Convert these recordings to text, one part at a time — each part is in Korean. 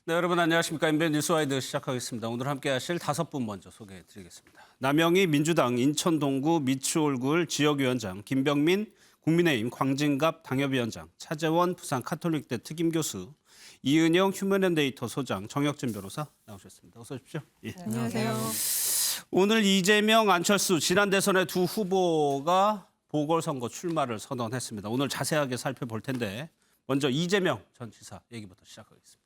네, 여러분 안녕하십니까. MBN 뉴스와이드 시작하겠습니다. 오늘 함께 하실 5분 먼저 소개해드리겠습니다. 남영희 민주당 인천 동구 미추홀굴 지역위원장, 김병민 국민의힘 광진갑 당협위원장, 차재원 부산 카톨릭대 특임교수, 이은영 휴먼앤데이터 소장, 정혁진 변호사 나오셨습니다. 어서 오십시오. 예. 네, 안녕하세요. 오늘 이재명, 안철수 지난 대선의 두 후보가 보궐선거 출마를 선언했습니다. 오늘 자세하게 살펴볼 텐데 먼저 이재명 전 지사 얘기부터 시작하겠습니다.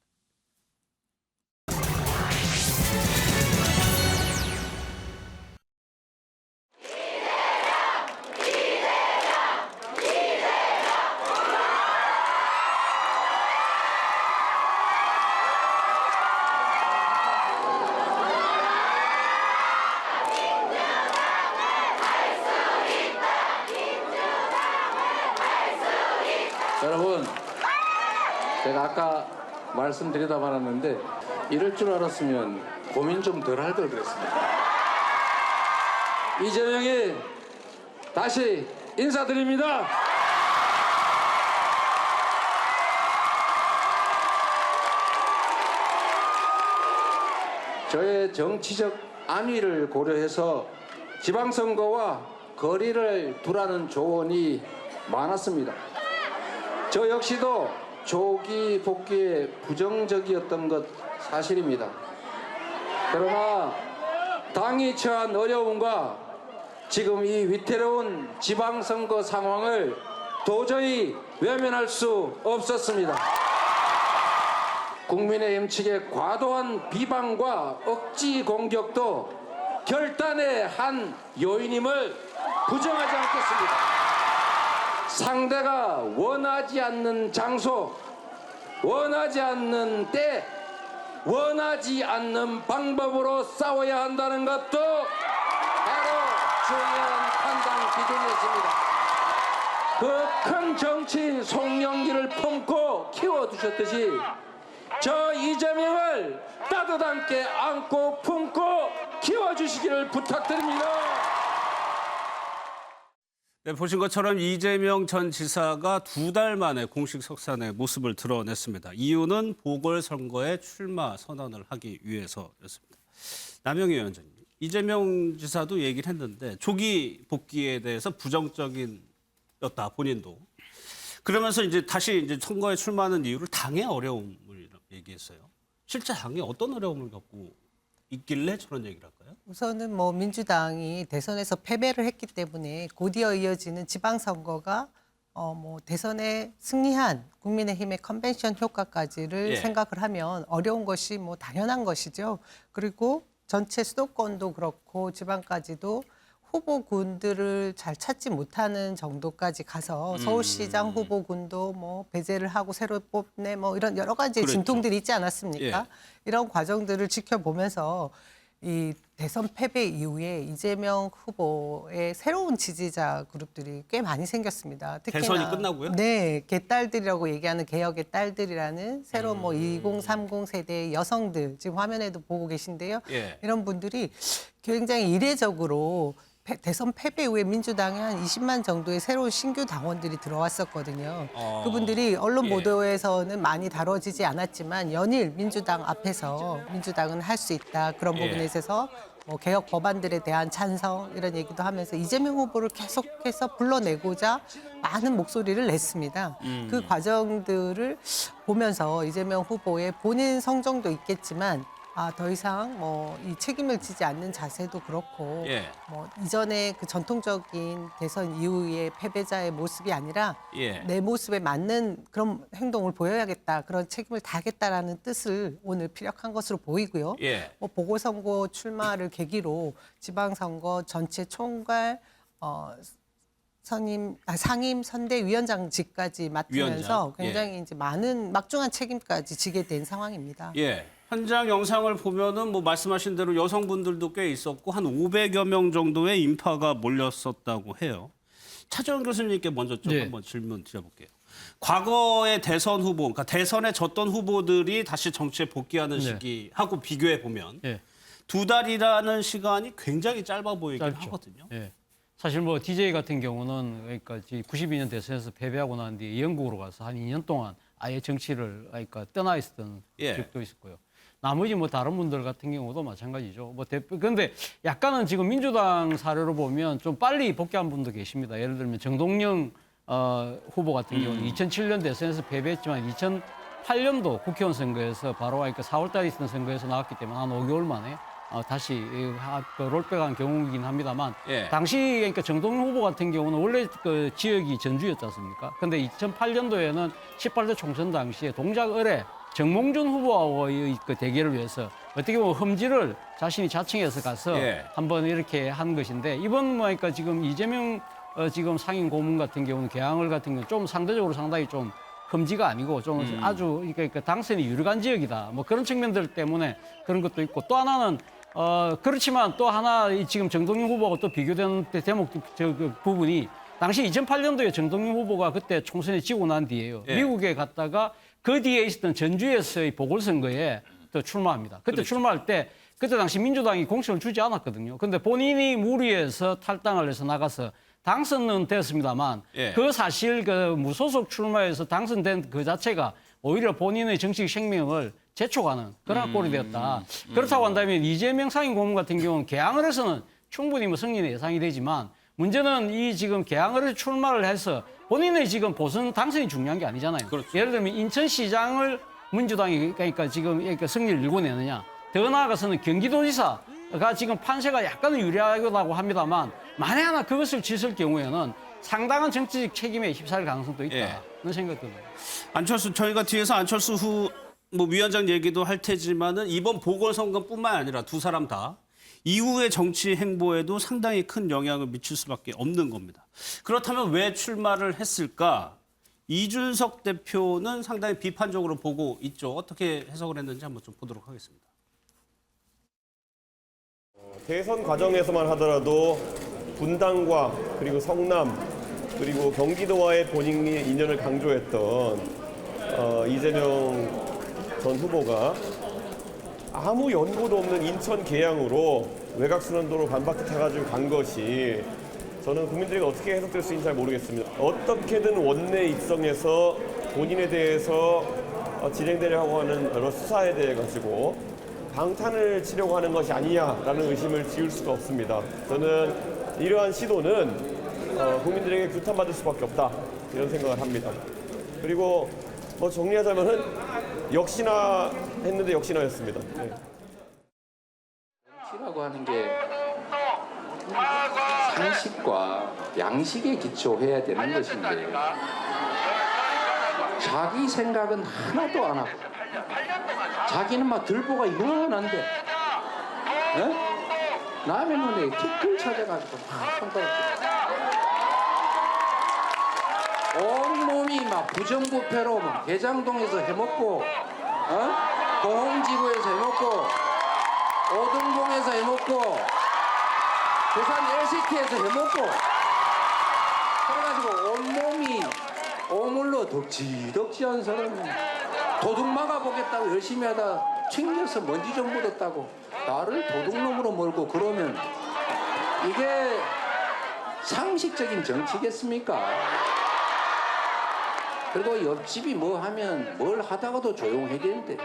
여러분, 제가 아까 말씀드리다 말았는데 이럴 줄 알았으면 고민 좀 덜 할 걸 그랬습니다. 이재명이 다시 인사드립니다. 저의 정치적 안위를 고려해서 지방선거와 거리를 두라는 조언이 많았습니다. 저 역시도 조기 복귀에 부정적이었던 것 사실입니다. 그러나 당이 처한 어려움과 지금 이 위태로운 지방선거 상황을 도저히 외면할 수 없었습니다. 국민의힘 측의 과도한 비방과 억지 공격도 결단의 한 요인임을 부정하지 않겠습니다. 상대가 원하지 않는 장소, 원하지 않는 때, 원하지 않는 방법으로 싸워야 한다는 것도 바로 중요한 판단 기준이었습니다. 그 큰 정치인 송영길을 품고 키워두셨듯이 저 이재명을 따뜻하게 안고 품고 키워주시기를 부탁드립니다. 네, 보신 것처럼 이재명 전 지사가 2달 만에 공식 석상의 모습을 드러냈습니다. 이유는 보궐선거에 출마 선언을 하기 위해서였습니다. 남영희 위원장님, 이재명 지사도 얘기를 했는데 조기 복귀에 대해서 부정적인였다, 본인도. 그러면서 이제 다시 선거에 출마하는 이유를 당의 어려움을 얘기했어요. 실제 당이 어떤 어려움을 겪고 있길래 저런 얘기를 할까요? 우선은 민주당이 대선에서 패배를 했기 때문에 곧이어 이어지는 지방선거가 대선에 승리한 국민의힘의 컨벤션 효과까지를 생각을 하면 어려운 것이 당연한 것이죠. 그리고 전체 수도권도 그렇고 지방까지도 후보군들을 잘 찾지 못하는 정도까지 가서 서울시장 후보군도 배제를 하고 새로 뽑네 이런 여러 가지 그렇죠. 진통들이 있지 않았습니까? 예. 이런 과정들을 지켜보면서 이 대선 패배 이후에 이재명 후보의 새로운 지지자 그룹들이 꽤 많이 생겼습니다. 특히나 대선이 끝나고요? 네, 개딸들이라고 얘기하는 개혁의 딸들이라는 새로운 2030 세대의 여성들 지금 화면에도 보고 계신데요. 예. 이런 분들이 굉장히 이례적으로 대선 패배 이후에 민주당에 한 20만 정도의 새로운 신규 당원들이 들어왔었거든요. 그분들이 언론 보도에서는 많이 다뤄지지 않았지만 연일 민주당 앞에서 민주당은 할 수 있다. 그런 부분에 있어서 개혁 법안들에 대한 찬성 이런 얘기도 하면서 이재명 후보를 계속해서 불러내고자 많은 목소리를 냈습니다. 그 과정들을 보면서 이재명 후보의 본인 성정도 있겠지만 더 이상 이 책임을 지지 않는 자세도 그렇고 이전에 그 전통적인 대선 이후의 패배자의 모습이 아니라 내 모습에 맞는 그런 행동을 보여야겠다. 그런 책임을 다하겠다라는 뜻을 오늘 피력한 것으로 보이고요. 보궐선거 출마를 계기로 지방선거 전체 총괄 상임 선대위원장직까지 맡으면서 굉장히 이제 많은 막중한 책임까지 지게 된 상황입니다. 현장 영상을 보면은 말씀하신 대로 여성분들도 꽤 있었고 한 500여 명 정도의 인파가 몰렸었다고 해요. 차재원 교수님께 먼저 좀 한번 질문 드려볼게요. 과거의 대선 후보, 그러니까 대선에 졌던 후보들이 다시 정치에 복귀하는 시기하고 비교해 보면 2달이라는 시간이 굉장히 짧아 보이긴 하거든요. 사실 DJ 같은 경우는 그러니까 92년 대선에서 패배하고 난 뒤에 영국으로 가서 한 2년 동안 아예 정치를 그러니까 떠나 있었던 예. 적도 있었고요. 나머지 뭐 다른 분들 같은 경우도 마찬가지죠. 뭐 대표 근데 약간은 지금 민주당 사례로 보면 좀 빨리 복귀한 분도 계십니다. 예를 들면 정동영 후보 같은 경우는 2007년 대선에서 패배했지만 2008년도 국회의원 선거에서 바로 그러니까 4월달에 있었던 선거에서 나왔기 때문에 한 5개월 만에 다시 롤백한 경우이긴 합니다만 예. 당시 그러니까 정동영 후보 같은 경우는 원래 그 지역이 전주였지 않습니까? 근데 2008년도에는 18대 총선 당시에 동작을에 정몽준 후보와의 그 대결을 위해서 어떻게 보면 험지를 자신이 자청해서 가서 예. 한번 이렇게 한 것인데 이번 그러니까 지금 이재명 지금 상임 고문 같은 경우는 개항을 같은 경우는 좀 상대적으로 상당히 좀 험지가 아니고 좀 아주 그러니까 당선이 유력한 지역이다. 뭐 그런 측면들 때문에 그런 것도 있고 또 하나는 그렇지만 또 하나 지금 정동영 후보가 또 비교되는 대목 그 부분이 당시 2008년도에 정동영 후보가 그때 총선에 지고 난 뒤에요. 예. 미국에 갔다가 그 뒤에 있었던 전주에서의 보궐선거에 또 출마합니다. 그때 그렇죠. 출마할 때 그때 당시 민주당이 공천을 주지 않았거든요. 근데 본인이 무리해서 탈당을 해서 나가서 당선은 됐습니다만 예. 그 사실 그 무소속 출마해서 당선된 그 자체가 오히려 본인의 정치 생명을 재촉하는 그런 꼴이 되었다. 그렇다고 한다면 이재명 상임 고문 같은 경우는 개항을 해서는 충분히 뭐 승리는 예상이 되지만 문제는 이 지금 개항을 해서 출마를 해서 본인의 지금 보선 당선이 중요한 게 아니잖아요. 그렇죠. 예를 들면 인천시장을 민주당이 그러니까 지금 그러니까 승리를 일궈내느냐. 더 나아가서는 경기도지사가 지금 판세가 약간은 유리하다고 합니다만 만에 하나 그것을 짓을 경우에는 상당한 정치적 책임에 휩싸일 가능성도 있다. 예. 그런 생각이 듭니다. 안철수 저희가 뒤에서 안철수 후 뭐 위원장 얘기도 할 테지만은 이번 보궐선거뿐만 아니라 두 사람 다 이후의 정치 행보에도 상당히 큰 영향을 미칠 수밖에 없는 겁니다. 그렇다면 왜 출마를 했을까? 이준석 대표는 상당히 비판적으로 보고 있죠. 어떻게 해석을 했는지 한번 좀 보도록 하겠습니다. 대선 과정에서만 하더라도 분당과 그리고 성남 그리고 경기도와의 본인의 인연을 강조했던 이재명 전 후보가 아무 연고도 없는 인천 계양으로 외곽순환도로 반바퀴 타가지고 간 것이 저는 국민들이 어떻게 해석될 수 있는지 잘 모르겠습니다. 어떻게든 원내 입성해서 본인에 대해서 진행되려고 하는 여러 수사에 대해 가지고 방탄을 치려고 하는 것이 아니냐라는 의심을 지울 수가 없습니다. 저는 이러한 시도는 국민들에게 규탄받을 수밖에 없다 이런 생각을 합니다. 그리고 뭐 정리하자면은 역시나 했는데 역시나였습니다. 네. 정치라고 하는 게 상식과 양식에 기초해야 되는 것인데 자기 생각은 하나도 안 하고 자기는 막 들보가 이만한데 남의 눈에 티끌 찾아가지고 막 손가락 온몸이 막 부정부패로 막 대장동에서 해먹고 고흥지구에서 해먹고 오등봉에서 해먹고 부산 LCT에서 해먹고 그래가지고 온몸이 오물로 덕지덕지한 사람이 도둑 막아보겠다고 열심히 하다 튕겨서 먼지 좀 묻었다고 나를 도둑놈으로 몰고 그러면 이게 상식적인 정치겠습니까? 그리고 옆집이 뭐 하면 뭘 하다가도 조용해야 되는데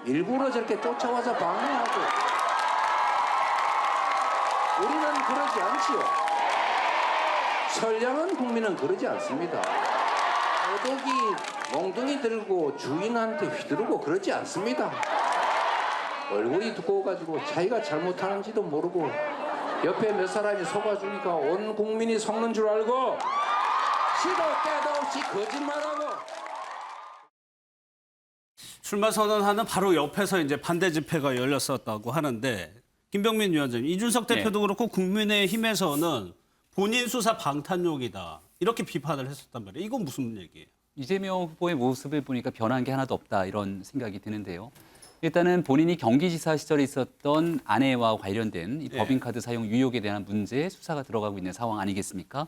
일부러 저렇게 쫓아와서 방해하고 우리는 그러지 않지요. 선량한 국민은 그러지 않습니다. 도둑이 몽둥이 들고 주인한테 휘두르고 그러지 않습니다. 얼굴이 두꺼워가지고 자기가 잘못하는지도 모르고 옆에 몇 사람이 속아주니까 온 국민이 속는 줄 알고 시도 때도 없이 거짓말하고 출마 선언하는 바로 옆에서 이제 반대 집회가 열렸었다고 하는데 김병민 위원장님, 이준석 대표도 그렇고 국민의힘에서는 본인 수사 방탄용이다 이렇게 비판을 했었단 말이에요. 이건 무슨 얘기예요? 이재명 후보의 모습을 보니까 변한 게 하나도 없다 이런 생각이 드는데요. 일단은 본인이 경기지사 시절에 있었던 아내와 관련된 이 법인카드 사용 유혹에 대한 문제에 수사가 들어가고 있는 상황 아니겠습니까?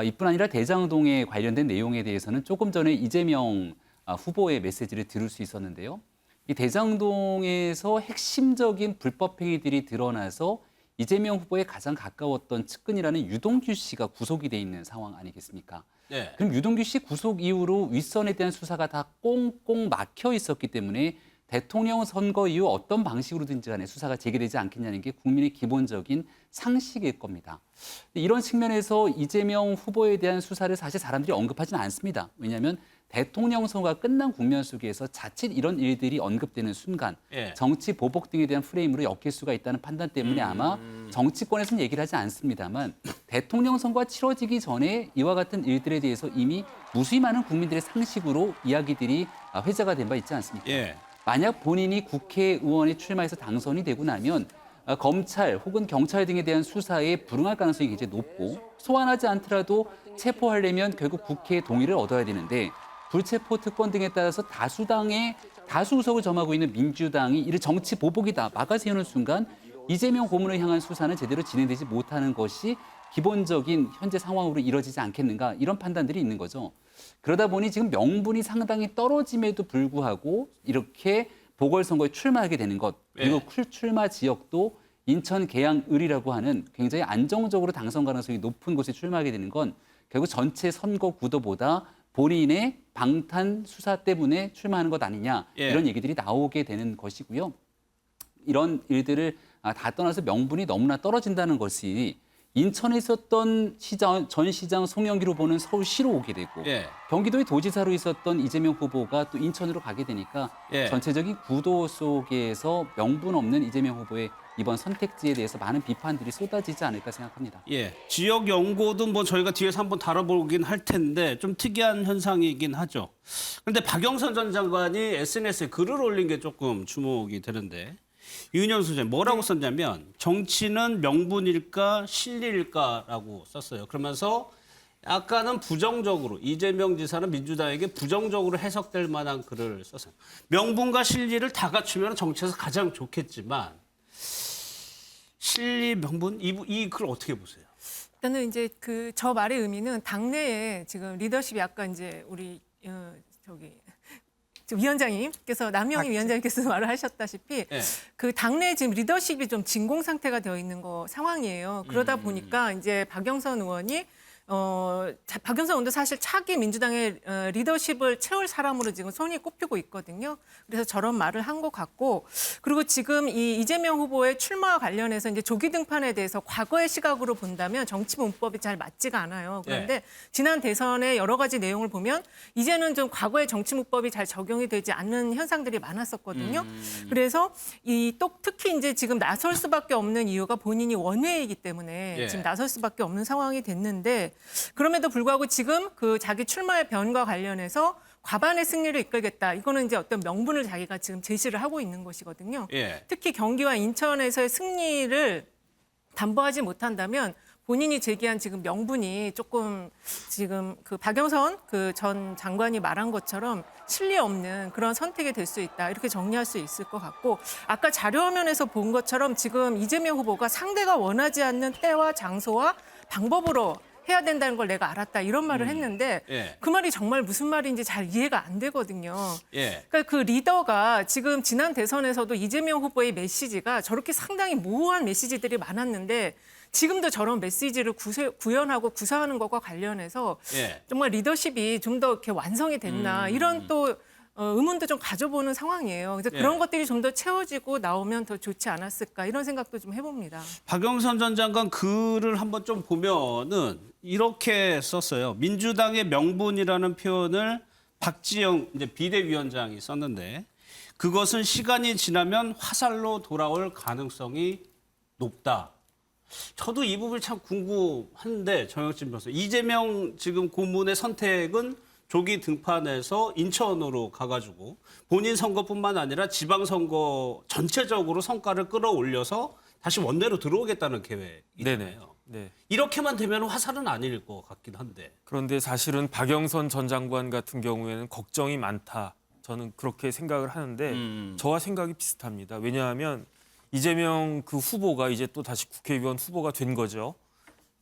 이뿐 아니라 대장동에 관련된 내용에 대해서는 조금 전에 이재명 후보의 메시지를 들을 수 있었는데요. 이 대장동에서 핵심적인 불법 행위들이 드러나서 이재명 후보에 가장 가까웠던 측근이라는 유동규 씨가 구속이 돼 있는 상황 아니겠습니까? 네. 그럼 유동규 씨 구속 이후로 윗선에 대한 수사가 다 꽁꽁 막혀 있었기 때문에 대통령 선거 이후 어떤 방식으로든지 간에 수사가 재개되지 않겠냐는 게 국민의 기본적인 상식일 겁니다. 이런 측면에서 이재명 후보에 대한 수사를 사실 사람들이 언급하지는 않습니다. 왜냐하면 대통령 선거가 끝난 국면 속에서 자칫 이런 일들이 언급되는 순간 예. 정치 보복 등에 대한 프레임으로 엮일 수가 있다는 판단 때문에 아마 정치권에서는 얘기를 하지 않습니다만 대통령 선거가 치러지기 전에 이와 같은 일들에 대해서 이미 무수히 많은 국민들의 상식으로 이야기들이 회자가 된 바 있지 않습니까? 예. 만약 본인이 국회의원에 출마해서 당선이 되고 나면 검찰 혹은 경찰 등에 대한 수사에 불응할 가능성이 굉장히 높고 소환하지 않더라도 체포하려면 결국 국회의 동의를 얻어야 되는데 불체포 특권 등에 따라서 다수당의 다수 의석을 점하고 있는 민주당이 이를 정치 보복이다 막아세우는 순간 이재명 고문을 향한 수사는 제대로 진행되지 못하는 것이 기본적인 현재 상황으로 이뤄지지 않겠는가 이런 판단들이 있는 거죠. 그러다 보니 지금 명분이 상당히 떨어짐에도 불구하고 이렇게 보궐선거에 출마하게 되는 것 그리고 출마 지역도 인천 계양을이라고 하는 굉장히 안정적으로 당선 가능성이 높은 곳에 출마하게 되는 건 결국 전체 선거 구도보다 본인의 방탄 수사 때문에 출마하는 것 아니냐 이런 얘기들이 나오게 되는 것이고요. 이런 일들을 다 떠나서 명분이 너무나 떨어진다는 것이 인천에 있었던 전 시장 송영기로 보는 서울시로 오게 되고 경기도의 도지사로 있었던 이재명 후보가 또 인천으로 가게 되니까 전체적인 구도 속에서 명분 없는 이재명 후보의 이번 선택지에 대해서 많은 비판들이 쏟아지지 않을까 생각합니다. 예, 지역 연고도 뭐 저희가 뒤에서 한번 다뤄보긴 할 텐데 좀 특이한 현상이긴 하죠. 그런데 박영선 전 장관이 SNS에 글을 올린 게 조금 주목이 되는데 윤현 소장 뭐라고 썼냐면 정치는 명분일까 실리일까라고 썼어요. 그러면서 약간은 부정적으로 이재명 지사는 민주당에게 부정적으로 해석될 만한 글을 썼어요. 명분과 실리를 다 갖추면 정치에서 가장 좋겠지만 실리 명분 이 글 어떻게 보세요? 일단은 이제 저 말의 의미는 당내에 지금 리더십이 아까 이제 우리 위원장님께서 남영희 위원장님께서 말을 하셨다시피 그 당내 지금 리더십이 좀 진공 상태가 되어 있는 상황이에요. 그러다 보니까 이제 박영선 의원이 박영선 의원도 사실 차기 민주당의 리더십을 채울 사람으로 지금 손이 꼽히고 있거든요. 그래서 저런 말을 한 것 같고, 그리고 지금 이 이재명 후보의 출마와 관련해서 이제 조기 등판에 대해서 과거의 시각으로 본다면 정치 문법이 잘 맞지가 않아요. 그런데 지난 대선의 여러 가지 내용을 보면 이제는 좀 과거의 정치 문법이 잘 적용이 되지 않는 현상들이 많았었거든요. 그래서 특히 이제 지금 나설 수밖에 없는 이유가 본인이 원외이기 때문에 지금 나설 수밖에 없는 상황이 됐는데. 그럼에도 불구하고 지금 자기 출마의 변과 관련해서 과반의 승리를 이끌겠다. 이거는 이제 어떤 명분을 자기가 지금 제시를 하고 있는 것이거든요. 특히 경기와 인천에서의 승리를 담보하지 못한다면 본인이 제기한 지금 명분이 조금 지금 박영선 전 장관이 말한 것처럼 실리 없는 그런 선택이 될 수 있다. 이렇게 정리할 수 있을 것 같고, 아까 자료화면에서 본 것처럼 지금 이재명 후보가 상대가 원하지 않는 때와 장소와 방법으로 해야 된다는 걸 내가 알았다 이런 말을 했는데 그 말이 정말 무슨 말인지 잘 이해가 안 되거든요. 그러니까 그 리더가 지금 지난 대선에서도 이재명 후보의 메시지가 저렇게 상당히 모호한 메시지들이 많았는데 지금도 저런 메시지를 구현하고 구사하는 것과 관련해서 정말 리더십이 좀 더 이렇게 완성이 됐나 이런 또 의문도 좀 가져보는 상황이에요. 그래서 그런 것들이 좀 더 채워지고 나오면 더 좋지 않았을까 이런 생각도 좀 해봅니다. 박영선 전 장관 글을 한번 좀 보면은 이렇게 썼어요. 민주당의 명분이라는 표현을 박지영 이제 비대위원장이 썼는데 그것은 시간이 지나면 화살로 돌아올 가능성이 높다. 저도 이 부분이 참 궁금한데 정영진 변호사, 이재명 지금 고문의 선택은 조기 등판해서 인천으로 가가지고 본인 선거뿐만 아니라 지방선거 전체적으로 성과를 끌어올려서 다시 원내로 들어오겠다는 계획이잖아요. 네. 이렇게만 되면 화살은 아닐 것 같긴 한데. 그런데 사실은 박영선 전 장관 같은 경우에는 걱정이 많다. 저는 그렇게 생각을 하는데 저와 생각이 비슷합니다. 왜냐하면 이재명 후보가 이제 또 다시 국회의원 후보가 된 거죠.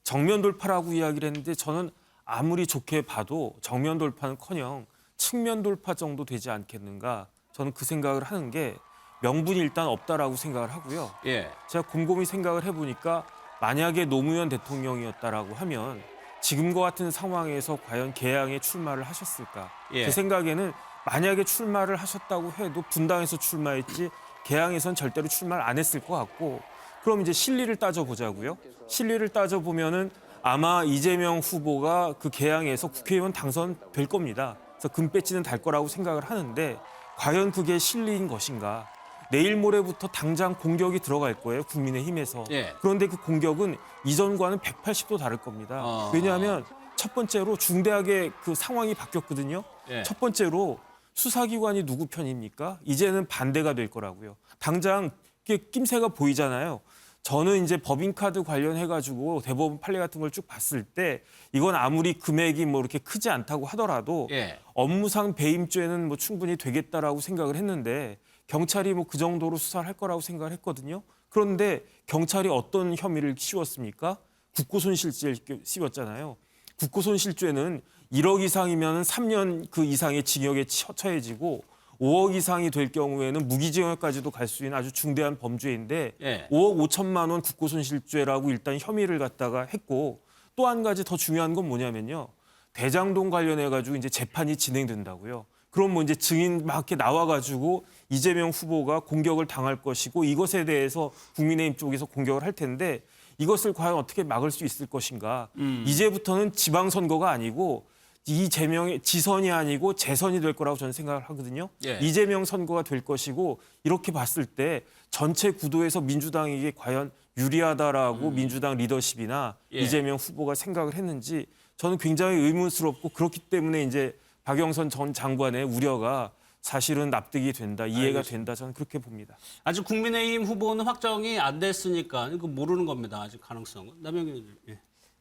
정면 돌파라고 이야기를 했는데 저는 아무리 좋게 봐도 정면 돌파는커녕 측면 돌파 정도 되지 않겠는가. 저는 그 생각을 하는 게 명분이 일단 없다라고 생각을 하고요. 예. 제가 곰곰이 생각을 해보니까 만약에 노무현 대통령이었다라고 하면 지금과 같은 상황에서 과연 개항에 출마를 하셨을까? 예. 제 생각에는 만약에 출마를 하셨다고 해도 분당에서 출마했지 개항에선 절대로 출마를 안 했을 것 같고 그럼 이제 실리를 따져보자고요. 실리를 따져보면은 아마 이재명 후보가 그 개항에서 국회의원 당선될 겁니다. 그래서 금배지는 달 거라고 생각을 하는데 과연 그게 실리인 것인가? 내일 모레부터 당장 공격이 들어갈 거예요. 국민의힘에서. 예. 그런데 그 공격은 이전과는 180도 다를 겁니다. 왜냐하면 첫 번째로 중대하게 그 상황이 바뀌었거든요. 예. 첫 번째로 수사기관이 누구 편입니까? 이제는 반대가 될 거라고요. 당장 이게 낌새가 보이잖아요. 저는 이제 법인카드 관련해가지고 대법원 판례 같은 걸 쭉 봤을 때 이건 아무리 금액이 뭐 이렇게 크지 않다고 하더라도 예. 업무상 배임죄는 뭐 충분히 되겠다라고 생각을 했는데 경찰이 뭐 그 정도로 수사를 할 거라고 생각을 했거든요. 그런데 경찰이 어떤 혐의를 씌웠습니까? 국고손실죄를 씌웠잖아요. 국고손실죄는 1억 이상이면 3년 그 이상의 징역에 처해지고 5억 이상이 될 경우에는 무기징역까지도 갈 수 있는 아주 중대한 범죄인데 예. 5억 5천만 원 국고손실죄라고 일단 혐의를 갖다가 했고 또 한 가지 더 중요한 건 뭐냐면요. 대장동 관련해가지고 이제 재판이 진행된다고요. 그럼 뭐 이제 증인 막 이렇게 나와가지고 이재명 후보가 공격을 당할 것이고 이것에 대해서 국민의힘 쪽에서 공격을 할 텐데 이것을 과연 어떻게 막을 수 있을 것인가. 이제부터는 지방선거가 아니고 이재명의 지선이 아니고 재선이 될 거라고 저는 생각을 하거든요. 예. 이재명 선거가 될 것이고 이렇게 봤을 때 전체 구도에서 민주당에게 과연 유리하다라고 민주당 리더십이나 예. 이재명 후보가 생각을 했는지 저는 굉장히 의문스럽고 그렇기 때문에 이제 박영선 전 장관의 우려가 사실은 납득이 된다, 이해가 된다. 저는 그렇게 봅니다. 아직 국민의힘 후보는 확정이 안 됐으니까 이거 모르는 겁니다. 아직 가능성은. 남영희 의원님. 예.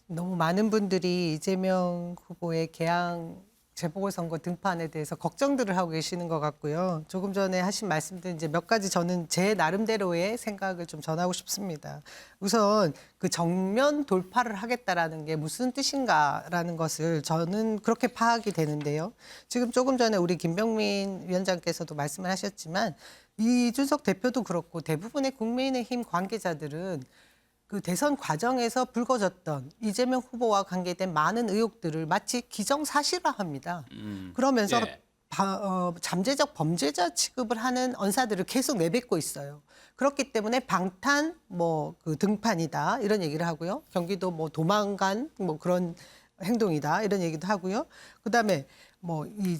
너무 많은 분들이 이재명 후보의 개항 재보궐선거 등판에 대해서 걱정들을 하고 계시는 것 같고요. 조금 전에 하신 말씀들 이제 몇 가지 저는 제 나름대로의 생각을 좀 전하고 싶습니다. 우선 그 정면 돌파를 하겠다라는 게 무슨 뜻인가라는 것을 저는 그렇게 파악이 되는데요. 지금 조금 전에 우리 김병민 위원장께서도 말씀을 하셨지만 이준석 대표도 그렇고 대부분의 국민의힘 관계자들은 그 대선 과정에서 불거졌던 이재명 후보와 관계된 많은 의혹들을 마치 기정사실화합니다. 그러면서 예. 잠재적 범죄자 취급을 하는 언사들을 계속 내뱉고 있어요. 그렇기 때문에 방탄 그 등판이다 이런 얘기를 하고요. 경기도 뭐 도망간 뭐 그런 행동이다 이런 얘기도 하고요. 그다음에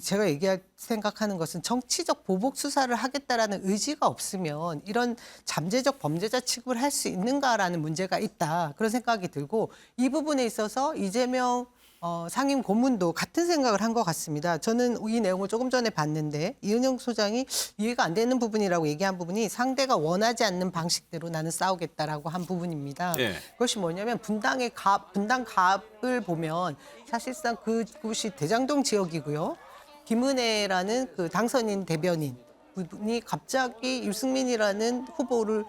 제가 생각하는 것은 정치적 보복 수사를 하겠다라는 의지가 없으면 이런 잠재적 범죄자 취급을 할 수 있는가라는 문제가 있다. 그런 생각이 들고 이 부분에 있어서 이재명 상임 고문도 같은 생각을 한 것 같습니다. 저는 이 내용을 조금 전에 봤는데 이은영 소장이 이해가 안 되는 부분이라고 얘기한 부분이 상대가 원하지 않는 방식대로 나는 싸우겠다라고 한 부분입니다. 예. 그것이 뭐냐면 분당 갑을 보면 사실상 그곳이 대장동 지역이고요. 김은혜라는 그 당선인 대변인 분이 갑자기 유승민이라는 후보를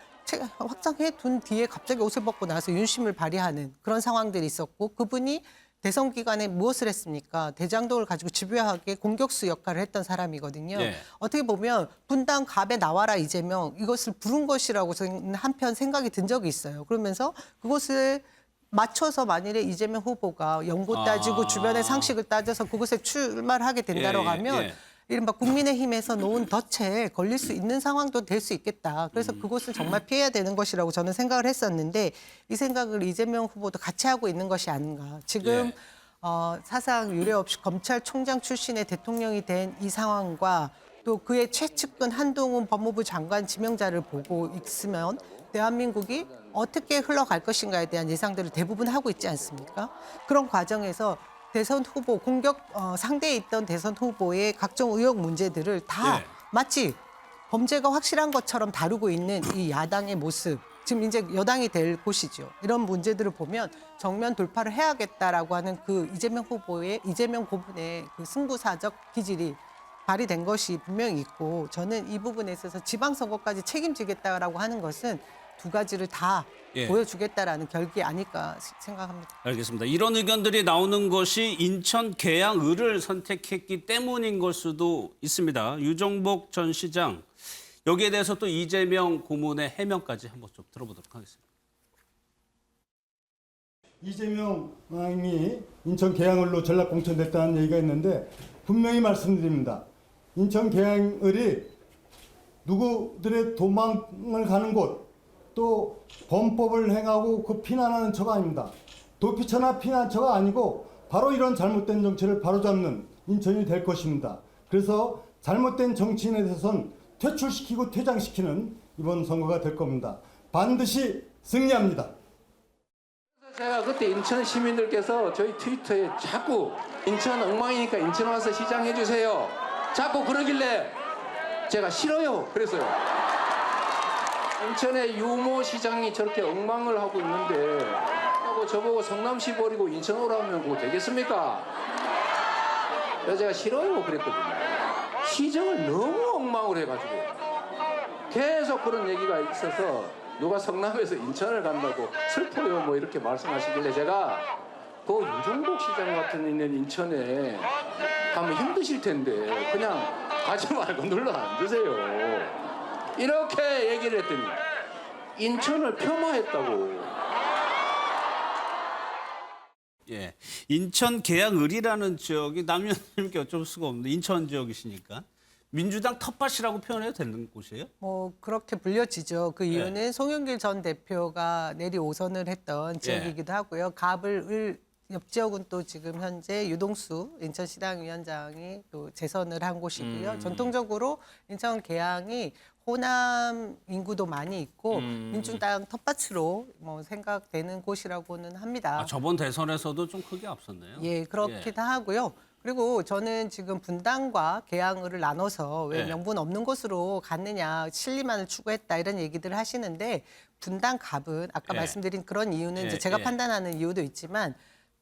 확장해 둔 뒤에 갑자기 옷을 벗고 나서 윤심을 발휘하는 그런 상황들이 있었고 그분이 대선 기간에 무엇을 했습니까? 대장동을 가지고 집요하게 공격수 역할을 했던 사람이거든요. 네. 어떻게 보면 분당 갑에 나와라 이재명 이것을 부른 것이라고 한편 생각이 든 적이 있어요. 그러면서 그것을 맞춰서 만일에 이재명 후보가 연고 따지고 주변의 상식을 따져서 그곳에 출마를 하게 된다고 하면 이른바 국민의힘에서 놓은 덫에 걸릴 수 있는 상황도 될 수 있겠다. 그래서 그것을 정말 피해야 되는 것이라고 저는 생각을 했었는데 이 생각을 이재명 후보도 같이 하고 있는 것이 아닌가. 지금 사상 유례 없이 검찰총장 출신의 대통령이 된 이 상황과 또 그의 최측근 한동훈 법무부 장관 지명자를 보고 있으면 대한민국이 어떻게 흘러갈 것인가에 대한 예상들을 대부분 하고 있지 않습니까? 그런 과정에서 대선 후보 상대에 있던 대선 후보의 각종 의혹 문제들을 다 마치 범죄가 확실한 것처럼 다루고 있는 이 야당의 모습. 지금 이제 여당이 될 곳이죠. 이런 문제들을 보면 정면 돌파를 해야겠다라고 하는 그 이재명 고문의 그 승부사적 기질이 발휘된 것이 분명히 있고 저는 이 부분에 있어서 지방선거까지 책임지겠다라고 하는 것은 두 가지를 다 보여주겠다라는 결기 아닐까 생각합니다. 알겠습니다. 이런 의견들이 나오는 것이 인천 계양을을 선택했기 때문인 걸 수도 있습니다. 유정복 전 시장 여기에 대해서 또 이재명 고문의 해명까지 한번 좀 들어보도록 하겠습니다. 이재명 왕이 인천 계양을로 전략 공천됐다는 얘기가 있는데 분명히 말씀드립니다. 인천 계양을이 누구들의 도망을 가는 곳, 또 범법을 행하고 그 피난하는 처가 아닙니다. 도피처나 피난처가 아니고 바로 이런 잘못된 정치를 바로잡는 인천이 될 것입니다. 그래서 잘못된 정치인에 대해서는 퇴출시키고 퇴장시키는 이번 선거가 될 겁니다. 반드시 승리합니다. 제가 그때 인천 시민들께서 저희 트위터에 자꾸 인천 엉망이니까 인천 와서 시장 해주세요. 자꾸 그러길래 제가 싫어요. 그랬어요. 인천의 유모 시장이 저렇게 엉망을 하고 있는데 하고 저보고 성남시 버리고 인천 오라면 그거 되겠습니까? 그래서 제가 싫어요. 그랬거든요. 시정을 너무 엉망을 해가지고 계속 그런 얘기가 있어서 누가 성남에서 인천을 간다고 슬퍼요 뭐 이렇게 말씀하시길래 제가 그 유종복 시장 같은 있는 인천에 가면 힘드실 텐데 그냥 가지 말고 눌러 앉으세요. 이렇게 얘기를 했더니 인천을 폄하했다고. 예, 인천 계양을이라는 지역이 남현님께 어쩔 수가 없는데 인천 지역이시니까 민주당 텃밭이라고 표현해도 되는 곳이에요? 뭐 그렇게 불려지죠. 그 이유는 네. 송영길 전 대표가 내리 오선을 했던 지역이기도 하고요. 갑을 옆 지역은 또 지금 현재 유동수 인천시당위원장이 또 재선을 한 곳이고요. 전통적으로 인천 계양이 호남 인구도 많이 있고 민주당 텃밭으로 뭐 생각되는 곳이라고는 합니다. 아, 저번 대선에서도 좀 크게 앞섰네요. 예, 그렇기도 하고요. 그리고 저는 지금 분당과 계양을을 나눠서 왜 네. 명분 없는 곳으로 갔느냐, 실리만을 추구했다 이런 얘기들을 하시는데 분당 갑은 아까 예. 말씀드린 그런 이유는 예, 이제 제가 예. 판단하는 이유도 있지만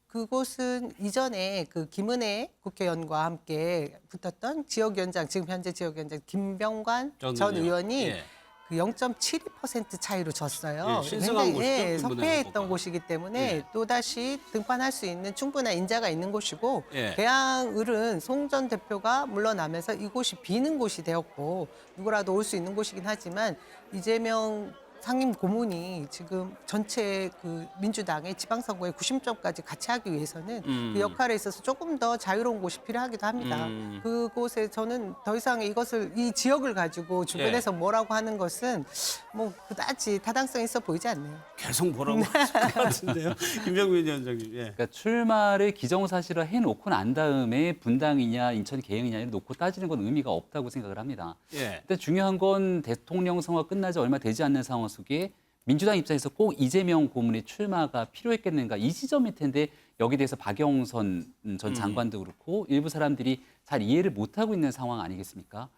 그곳은 이전에 그 김은혜 국회의원과 함께 붙었던 지역위원장, 지금 현재 지역위원장 김병관 전 의원이 예. 그 0.72% 차이로 졌어요. 예, 신성한 곳이죠, 김은혜 석패했던 후보가. 곳이기 때문에 예. 또다시 등판할 수 있는 충분한 인자가 있는 곳이고 예. 계양을은 송 전 대표가 물러나면서 이곳이 비는 곳이 되었고 누구라도 올 수 있는 곳이긴 하지만 이재명 상임 고문이 지금 전체 그 민주당의 지방선거에 90점까지 같이 하기 위해서는 그 역할에 있어서 조금 더 자유로운 곳이 필요하기도 합니다. 그곳에 저는 더 이상 이것을 이 지역을 가지고 주변에서 뭐라고 하는 것은 뭐 그다지 타당성이 있어 보이지 않네요. 계속 뭐라고 하실 것 같은데요. 김병민 위원장님. 예. 그러니까 출마를 기정사실화 해놓고 난 다음에 분당이냐 인천 계양이냐를 놓고 따지는 건 의미가 없다고 생각을 합니다. 예. 근데 중요한 건 대통령 선거가 끝나지 얼마 되지 않는 상황 속에 민주당 입장에서 꼭 이재명 고문의 출마가 필요했겠는가 이 지점일 텐데 여기에 대해서 박영선 전 장관도 그렇고 일부 사람들이 잘 이해를 못하고 있는 상황 아니겠습니까?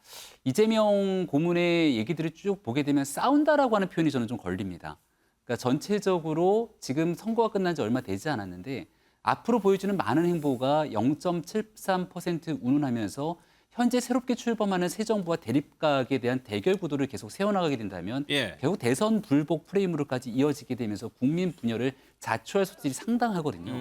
이재명 고문의 얘기들을 쭉 보게 되면 싸운다라고 하는 표현이 저는 좀 걸립니다. 그러니까 전체적으로 지금 선거가 끝난 지 얼마 되지 않았는데 앞으로 보여주는 많은 행보가 0.73% 운운하면서 현재 새롭게 출범하는 새 정부와 대립각에 대한 대결 구도를 계속 세워나가게 된다면 예. 결국 대선 불복 프레임으로까지 이어지게 되면서 국민 분열을 자초할 소질이 상당하거든요.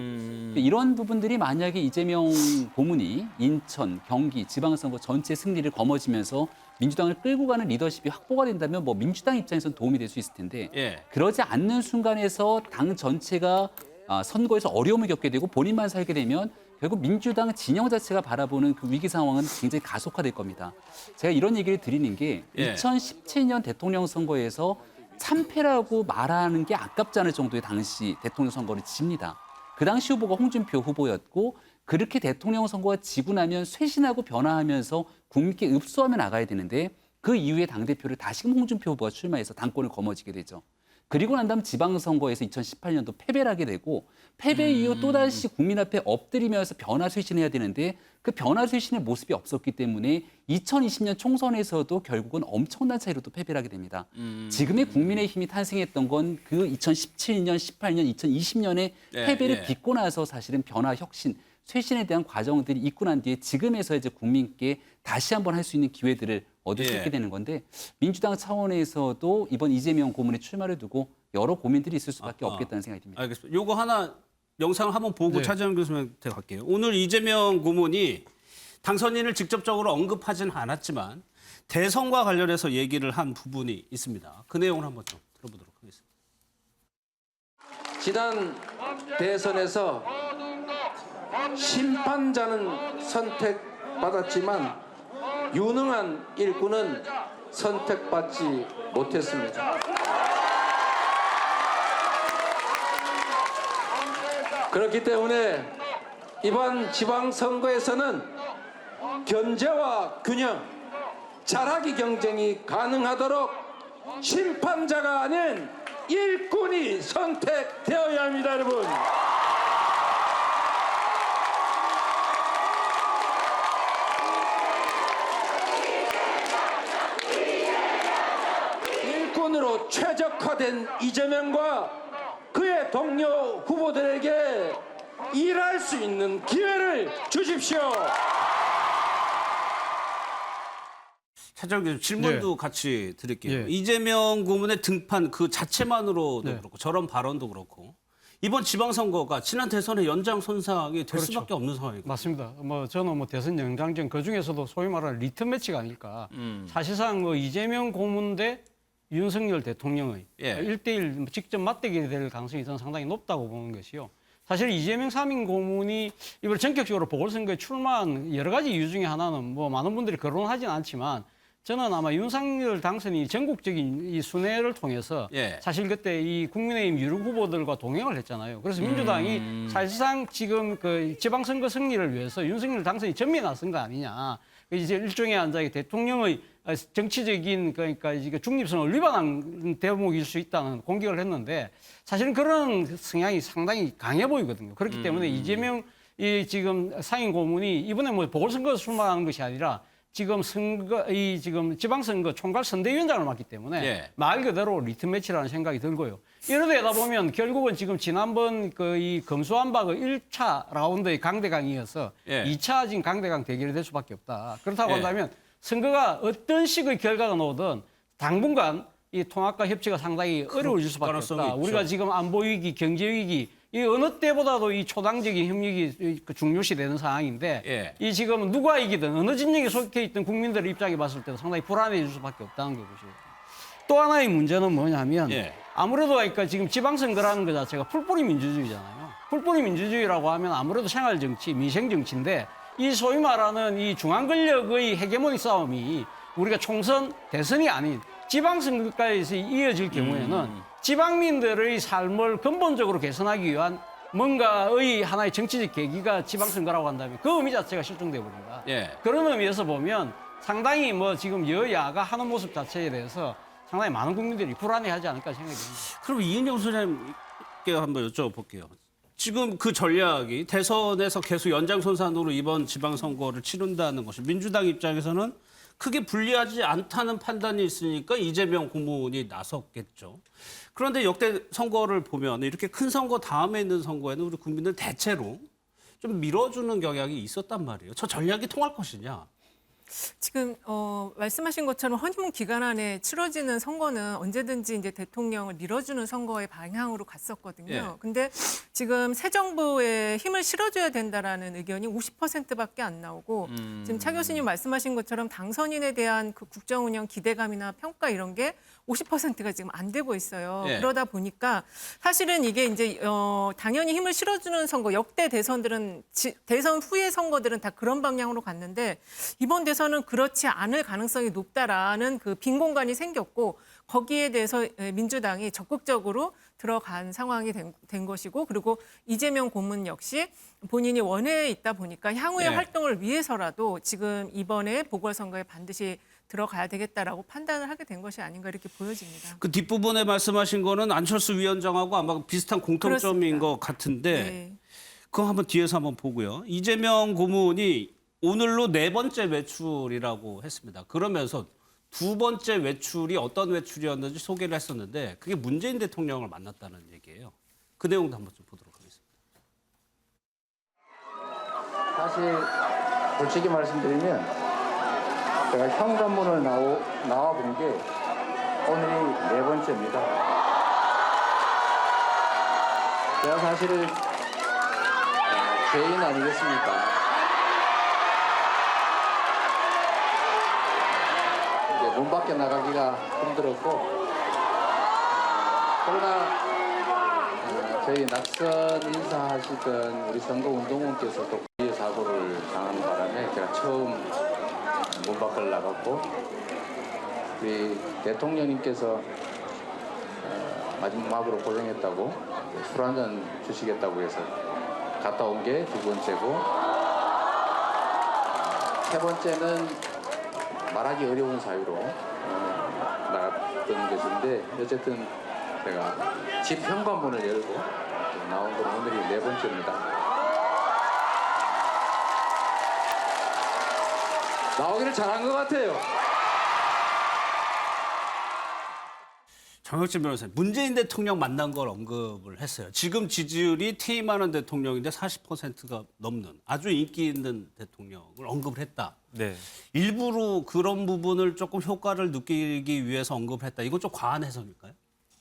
이런 부분들이 만약에 이재명 고문이 인천, 경기, 지방선거 전체 승리를 거머쥐면서 민주당을 끌고 가는 리더십이 확보가 된다면 뭐 민주당 입장에서는 도움이 될 수 있을 텐데 예. 그러지 않는 순간에서 당 전체가 선거에서 어려움을 겪게 되고 본인만 살게 되면 결국 민주당 진영 자체가 바라보는 그 위기 상황은 굉장히 가속화될 겁니다. 제가 이런 얘기를 드리는 게 예. 2017년 대통령 선거에서 참패라고 말하는 게 아깝지 않을 정도의 당시 대통령 선거를 집니다. 그 당시 후보가 홍준표 후보였고 그렇게 대통령 선거가 지고 나면 쇄신하고 변화하면서 국민께 읍소하며 나가야 되는데 그 이후에 당대표를 다시금 홍준표 후보가 출마해서 당권을 거머쥐게 되죠. 그리고 난 다음 지방선거에서 2018년도 패배를 하게 되고 패배 이후 또다시 국민 앞에 엎드리면서 변화 쇄신해야 되는데 그 변화 쇄신의 모습이 없었기 때문에 2020년 총선에서도 결국은 엄청난 차이로 또 패배를 하게 됩니다. 지금의 국민의힘이 탄생했던 건 그 2017년, 18년, 2020년의 예, 패배를 예. 딛고 나서 사실은 변화, 혁신, 쇄신에 대한 과정들이 있고 난 뒤에 지금에서 이제 국민께 다시 한번 할 수 있는 기회들을 얻을 수 예. 있게 되는 건데 민주당 차원에서도 이번 이재명 고문의 출마를 두고 여러 고민들이 있을 수밖에 아하. 없겠다는 생각이 듭니다. 알겠습니다. 요거 하나 영상을 한번 보고 네. 차재현 교수님한테 갈게요. 오늘 이재명 고문이 당선인을 직접적으로 언급하지는 않았지만 대선과 관련해서 얘기를 한 부분이 있습니다. 그 내용을 한번 좀 들어보도록 하겠습니다. 지난 대선에서 심판자는 선택받았지만 유능한 일꾼은 선택받지 못했습니다. 그렇기 때문에 이번 지방선거에서는 견제와 균형, 잘하기 경쟁이 가능하도록 심판자가 아닌 일꾼이 선택되어야 합니다, 여러분. 일꾼으로 최적화된 이재명과 그의 동료 후보들에게 일할 수 있는 기회를 주십시오. 차장 교수 질문도 네. 같이 드릴게요. 예. 이재명 고문의 등판 그 자체만으로도 네. 그렇고 저런 발언도 그렇고 이번 지방선거가 지난 대선의 연장선상이 될 그렇죠. 수밖에 없는 상황이고. 맞습니다. 저는 대선 연장전 그 중에서도 소위 말하는 리턴 매치가 아닐까. 사실상 이재명 고문 대 윤석열 대통령의 예. 1대1 직접 맞대결이 될 가능성이 저는 상당히 높다고 보는 것이요. 사실 이재명 3인 고문이 이번 전격적으로 보궐선거에 출마한 여러 가지 이유 중에 하나는 많은 분들이 거론하지는 않지만 저는 아마 윤석열 당선이 전국적인 이 순회를 통해서 예. 사실 그때 이 국민의힘 유력 후보들과 동행을 했잖아요. 그래서 민주당이 사실상 지금 그 지방선거 승리를 위해서 윤석열 당선이 전면에 나선 거 아니냐. 이제 일종의 이제 대통령의 정치적인 그러니까 이게 중립성을 위반한 대목일 수 있다는 공격을 했는데 사실은 그런 성향이 상당히 강해 보이거든요. 그렇기 때문에 이재명 이 지금 상임 고문이 이번에 보궐선거 출마하는 것이 아니라 지금 지금 지방선거 총괄 선대위원장을 맡기 때문에 예. 말 그대로 리턴 매치라는 생각이 들고요. 이러다 보면 결국은 지금 지난번 이 검수완 박의 1차 라운드의 강대강이어서 예. 2차 지금 강대강 대결이 될 수밖에 없다. 그렇다고 예. 한다면 선거가 어떤 식의 결과가 나오든 당분간 이 통합과 협치가 상당히 어려워질 수밖에 가능성이 없다. 있죠. 우리가 지금 안보 위기, 경제 위기 이 어느 때보다도 이 초당적인 협력이 중요시 되는 상황인데 예. 이 지금 누가 이기든 어느 진영에 속해 있던 국민들의 입장에 봤을 때도 상당히 불안해질 수밖에 없다는 것이죠. 또 하나의 문제는 뭐냐면 예. 아무래도 그러니까 지금 지방선거라는 것 자체가 풀뿌리 민주주의잖아요. 풀뿌리 민주주의라고 하면 아무래도 생활정치, 민생정치인데 이 소위 말하는 이 중앙 권력의 헤게모니 싸움이 우리가 총선, 대선이 아닌 지방선거까지 이어질 경우에는 지방민들의 삶을 근본적으로 개선하기 위한 뭔가의 하나의 정치적 계기가 지방선거라고 한다면 그 의미 자체가 실종돼 버립니다. 예. 그런 의미에서 보면 상당히 지금 여야가 하는 모습 자체에 대해서 상당히 많은 국민들이 불안해하지 않을까 생각이 듭니다. 그럼 이은영 소장님께 한번 여쭤볼게요. 지금 그 전략이 대선에서 계속 연장선상으로 이번 지방선거를 치른다는 것이 민주당 입장에서는 크게 불리하지 않다는 판단이 있으니까 이재명 고문이 나섰겠죠. 그런데 역대 선거를 보면 이렇게 큰 선거 다음에 있는 선거에는 우리 국민들 대체로 좀 밀어주는 경향이 있었단 말이에요. 저 전략이 통할 것이냐. 지금 말씀하신 것처럼 허니문 기간 안에 치러지는 선거는 언제든지 이제 대통령을 밀어주는 선거의 방향으로 갔었거든요. 예. 근데 지금 새 정부에 힘을 실어줘야 된다라는 의견이 50%밖에 안 나오고 지금 차 교수님 말씀하신 것처럼 당선인에 대한 그 국정 운영 기대감이나 평가 이런 게 50%가 지금 안 되고 있어요. 예. 그러다 보니까 사실은 이게 이제 당연히 힘을 실어주는 선거 역대 대선들은 대선 후의 선거들은 다 그런 방향으로 갔는데 이번 대선은 그렇지 않을 가능성이 높다라는 그 빈 공간이 생겼고 거기에 대해서 민주당이 적극적으로 들어간 상황이 된 것이고 그리고 이재명 고문 역시 본인이 원외에 있다 보니까 향후의 네. 활동을 위해서라도 지금 이번에 보궐선거에 반드시 들어가야 되겠다라고 판단을 하게 된 것이 아닌가 이렇게 보여집니다. 그 뒷부분에 말씀하신 거는 안철수 위원장하고 아마 비슷한 공통점인 그렇습니다. 것 같은데 네. 그거 한번 뒤에서 한번 보고요. 이재명 고문이 오늘로 4번째 외출이라고 했습니다. 그러면서 2번째 외출이 어떤 외출이었는지 소개를 했었는데 그게 문재인 대통령을 만났다는 얘기예요. 그 내용도 한번 좀 보도록 하겠습니다. 사실 솔직히 말씀드리면 제가 현관문을 나와 본 게 오늘이 4번째입니다. 제가 사실은 죄인 아니겠습니까? 문 밖에 나가기가 힘들었고 그러나 저희 낙선 인사하시던 우리 선거운동원께서 또 피해 사고를 당한 바람에 제가 처음 문 밖을 나갔고 우리 대통령님께서 마지막으로 고생했다고 술 한잔 주시겠다고 해서 갔다 온 게 두 번째고 세 번째는 말하기 어려운 사유로 나갔던 것인데 어쨌든 제가 집 현관문을 열고 나온 건 오늘이 네 번째입니다. 나오기를 잘한 것 같아요. 정혁진 변호사님, 문재인 대통령 만난 걸 언급을 했어요. 지금 지지율이 퇴임하는 대통령인데 40%가 넘는 아주 인기 있는 대통령을 언급을 했다. 네. 일부러 그런 부분을 조금 효과를 느끼기 위해서 언급을 했다. 이건 좀 과한 해석일까요?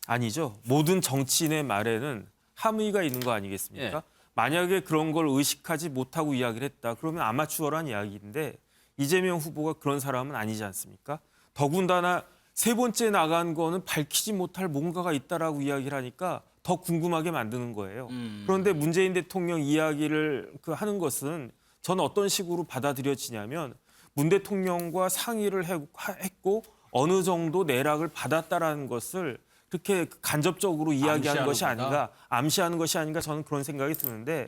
아니죠. 모든 정치인의 말에는 함의가 있는 거 아니겠습니까? 예. 만약에 그런 걸 의식하지 못하고 이야기를 했다. 그러면 아마추어란 이야기인데 이재명 후보가 그런 사람은 아니지 않습니까? 더군다나 세 번째 나간 거는 밝히지 못할 뭔가가 있다라고 이야기를 하니까 더 궁금하게 만드는 거예요. 그런데 문재인 대통령 이야기를 하는 것은 저는 어떤 식으로 받아들여지냐면 문 대통령과 상의를 했고 어느 정도 내락을 받았다라는 것을 그렇게 간접적으로 이야기하는 것이 아닌가, 암시하는 것이 아닌가 저는 그런 생각이 드는데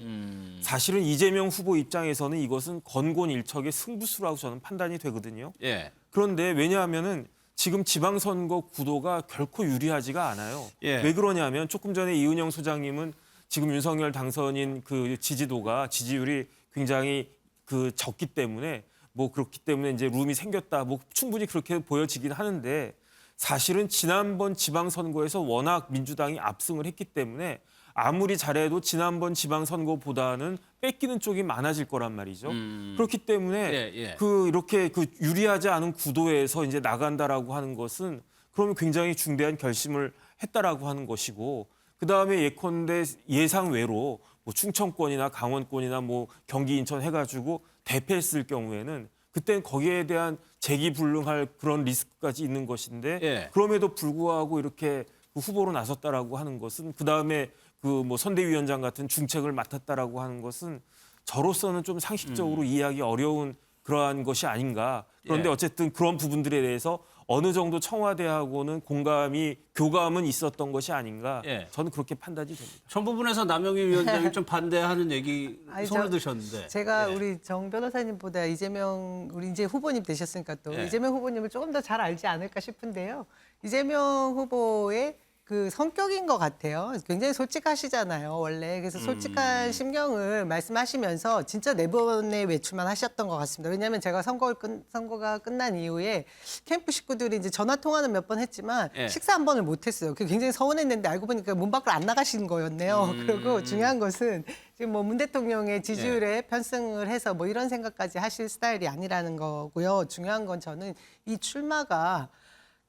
사실은 이재명 후보 입장에서는 이것은 건곤일척의 승부수라고 저는 판단이 되거든요. 예. 그런데 왜냐하면은 지금 지방선거 구도가 결코 유리하지가 않아요. 예. 왜 그러냐면 조금 전에 이은영 소장님은 지금 윤석열 당선인 그 지지율이 굉장히 적기 때문에 뭐 그렇기 때문에 이제 룸이 생겼다. 뭐 충분히 그렇게 보여지긴 하는데 사실은 지난번 지방선거에서 워낙 민주당이 압승을 했기 때문에 아무리 잘해도 지난번 지방선거보다는 뺏기는 쪽이 많아질 거란 말이죠. 그렇기 때문에 이렇게 유리하지 않은 구도에서 이제 나간다라고 하는 것은 그러면 굉장히 중대한 결심을 했다라고 하는 것이고 그 다음에 예컨대 예상 외로 뭐 충청권이나 강원권이나 뭐 경기 인천 해가지고 대패했을 경우에는 그때는 거기에 대한 재기불능할 그런 리스크까지 있는 것인데 그럼에도 불구하고 이렇게 후보로 나섰다라고 하는 것은 그 다음에 뭐 선대위원장 같은 중책을 맡았다라고 하는 것은 저로서는 좀 상식적으로 이해하기 어려운 그러한 것이 아닌가. 그런데 어쨌든 그런 부분들에 대해서 어느 정도 청와대하고는 교감은 있었던 것이 아닌가. 저는 그렇게 판단이 됩니다. 전 부분에서 남영희 위원장이 좀 반대하는 얘기 손을 드셨는데. 제가 우리 정 변호사님보다 우리 이제 후보님 되셨으니까 또 이재명 후보님을 조금 더 잘 알지 않을까 싶은데요. 이재명 후보의 그 성격인 것 같아요. 굉장히 솔직하시잖아요, 원래. 그래서 솔직한 심경을 말씀하시면서 진짜 4번의 외출만 하셨던 것 같습니다. 왜냐하면 제가 선거가 끝난 이후에 캠프 식구들이 이제 전화 통화는 몇 번 했지만 식사 한 번을 못 했어요. 그게 굉장히 서운했는데 알고 보니까 문 밖으로 안 나가신 거였네요. 그리고 중요한 것은 지금 뭐 문 대통령의 지지율에 편승을 해서 뭐 이런 생각까지 하실 스타일이 아니라는 거고요. 중요한 건 저는 이 출마가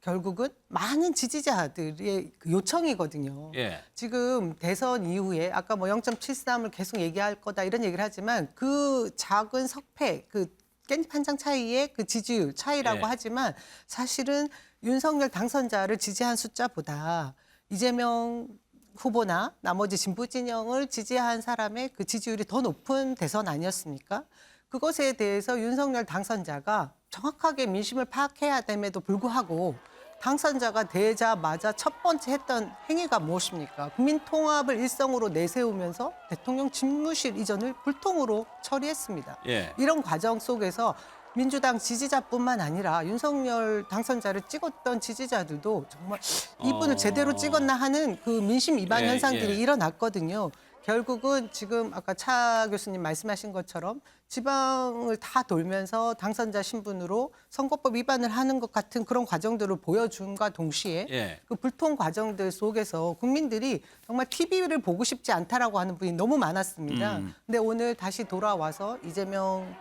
결국은 많은 지지자들의 요청이거든요. 지금 대선 이후에 아까 뭐 0.73을 계속 얘기할 거다 이런 얘기를 하지만 그 작은 석패, 그 깻잎 한 장 차이의 그 지지율 차이라고 하지만 사실은 윤석열 당선자를 지지한 숫자보다 이재명 후보나 나머지 진보 진영을 지지한 사람의 그 지지율이 더 높은 대선 아니었습니까? 그것에 대해서 윤석열 당선자가 정확하게 민심을 파악해야 됨에도 불구하고 당선자가 되자마자 첫 번째 했던 행위가 무엇입니까? 국민 통합을 일성으로 내세우면서 대통령 집무실 이전을 불통으로 처리했습니다. 이런 과정 속에서 민주당 지지자뿐만 아니라 윤석열 당선자를 찍었던 지지자들도 정말 이분을 제대로 찍었나 하는 그 민심 이반 현상들이 일어났거든요. 결국은 지금 아까 차 교수님 말씀하신 것처럼 지방을 다 돌면서 당선자 신분으로 선거법 위반을 하는 것 같은 그런 과정들을 보여준과 동시에 그 불통 과정들 속에서 국민들이 정말 TV를 보고 싶지 않다라고 하는 분이 너무 많았습니다. 근데 오늘 다시 돌아와서 이재명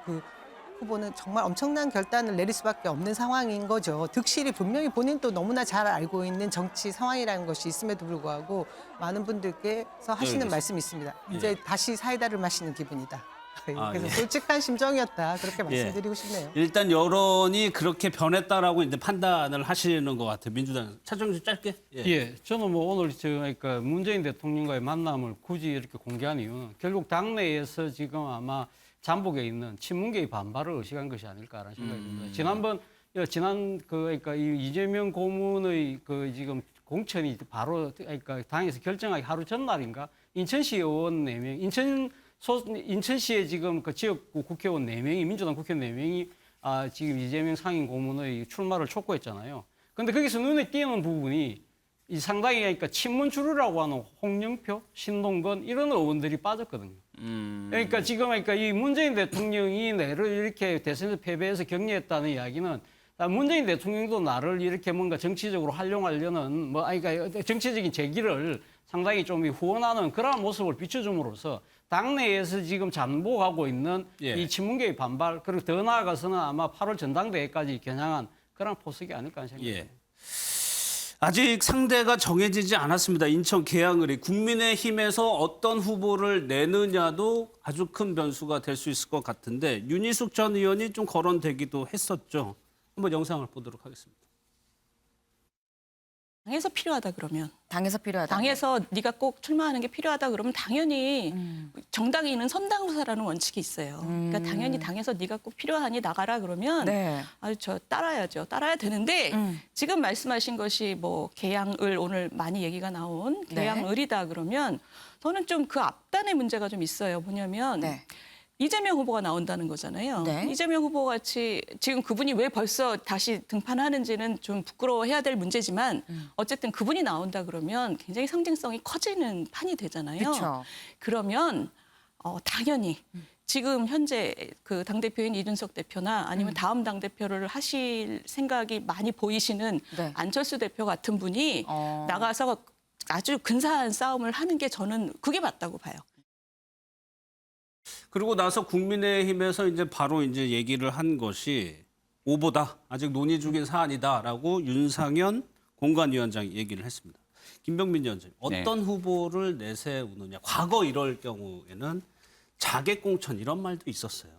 후보는 정말 엄청난 결단을 내릴 수밖에 없는 상황인 거죠. 득실이 분명히 본인도 너무나 잘 알고 있는 정치 상황이라는 것이 있음에도 불구하고 많은 분들께서 하시는 말씀이 있습니다. 이제 다시 사이다를 마시는 기분이다. 그래서 예. 솔직한 심정이었다 그렇게 말씀드리고 싶네요. 일단 여론이 그렇게 변했다라고 이제 판단을 하시는 것 같아요. 민주당 차정주 짧게. 예, 저는 뭐 오늘 그러니까 문재인 대통령과의 만남을 굳이 이렇게 공개한 이유는 결국 당내에서 지금 아마 잠복에 있는 친문계의 반발을 의식한 것이 아닐까라는 생각이 듭니다. 지난 그러니까 이 이재명 고문의 그 지금 공천이 바로 그러니까 당에서 결정하기 하루 전날인가 인천시 의원 4명, 인천시에 지금 그 지역구 국회의원 4명이 민주당 국회의원 4명이 지금 이재명 상임 고문의 출마를 촉구했잖아요. 그런데 거기서 눈에 띄는 부분이 이 상당히 그러니까 친문주류라고 하는 홍영표, 신동건 이런 의원들이 빠졌거든요. 그러니까 지금 그러니까 이 문재인 대통령이 내를 이렇게 대선에서 패배해서 격려했다는 이야기는 문재인 대통령도 나를 이렇게 뭔가 정치적으로 활용하려는 그러니까 정치적인 재기를 상당히 좀 후원하는 그런 모습을 비춰줌으로써 당내에서 지금 잠복하고 있는 이 친문계의 반발 그리고 더 나아가서는 아마 8월 전당대회까지 겨냥한 그런 포석이 아닐까 하는 생각이 듭니다. 아직 상대가 정해지지 않았습니다. 인천 계양을이 국민의힘에서 어떤 후보를 내느냐도 아주 큰 변수가 될 수 있을 것 같은데 윤희숙 전 의원이 좀 거론되기도 했었죠. 한번 영상을 보도록 하겠습니다. 당에서 필요하다 그러면 당에서 필요하다. 당에서 네가 꼭 출마하는 게 필요하다 그러면 당연히 정당인은 선당 후사라는 원칙이 있어요. 그러니까 당연히 당에서 네가 꼭 필요하니 나가라 그러면 네. 아주 저 따라야죠. 따라야 되는데 지금 말씀하신 것이 뭐 계양을 오늘 많이 얘기가 나온 계양을이다 그러면 저는 좀 그 앞단의 문제가 좀 있어요. 뭐냐면 네. 이재명 후보가 나온다는 거잖아요. 네. 이재명 후보 같이 지금 그분이 왜 벌써 다시 등판하는지는 좀 부끄러워해야 될 문제지만 어쨌든 그분이 나온다 그러면 굉장히 상징성이 커지는 판이 되잖아요. 그렇죠. 그러면 당연히 지금 현재 그 당대표인 이준석 대표나 아니면 다음 당대표를 하실 생각이 많이 보이시는 네. 안철수 대표 같은 분이 나가서 아주 근사한 싸움을 하는 게 저는 그게 맞다고 봐요. 그리고 나서 국민의힘에서 이제 바로 이제 얘기를 한 것이 오보다 아직 논의 중인 사안이다라고 윤상현 공관위원장이 얘기를 했습니다. 김병민 위원장님, 어떤 후보를 내세우느냐. 과거 이럴 경우에는 자객공천 이런 말도 있었어요.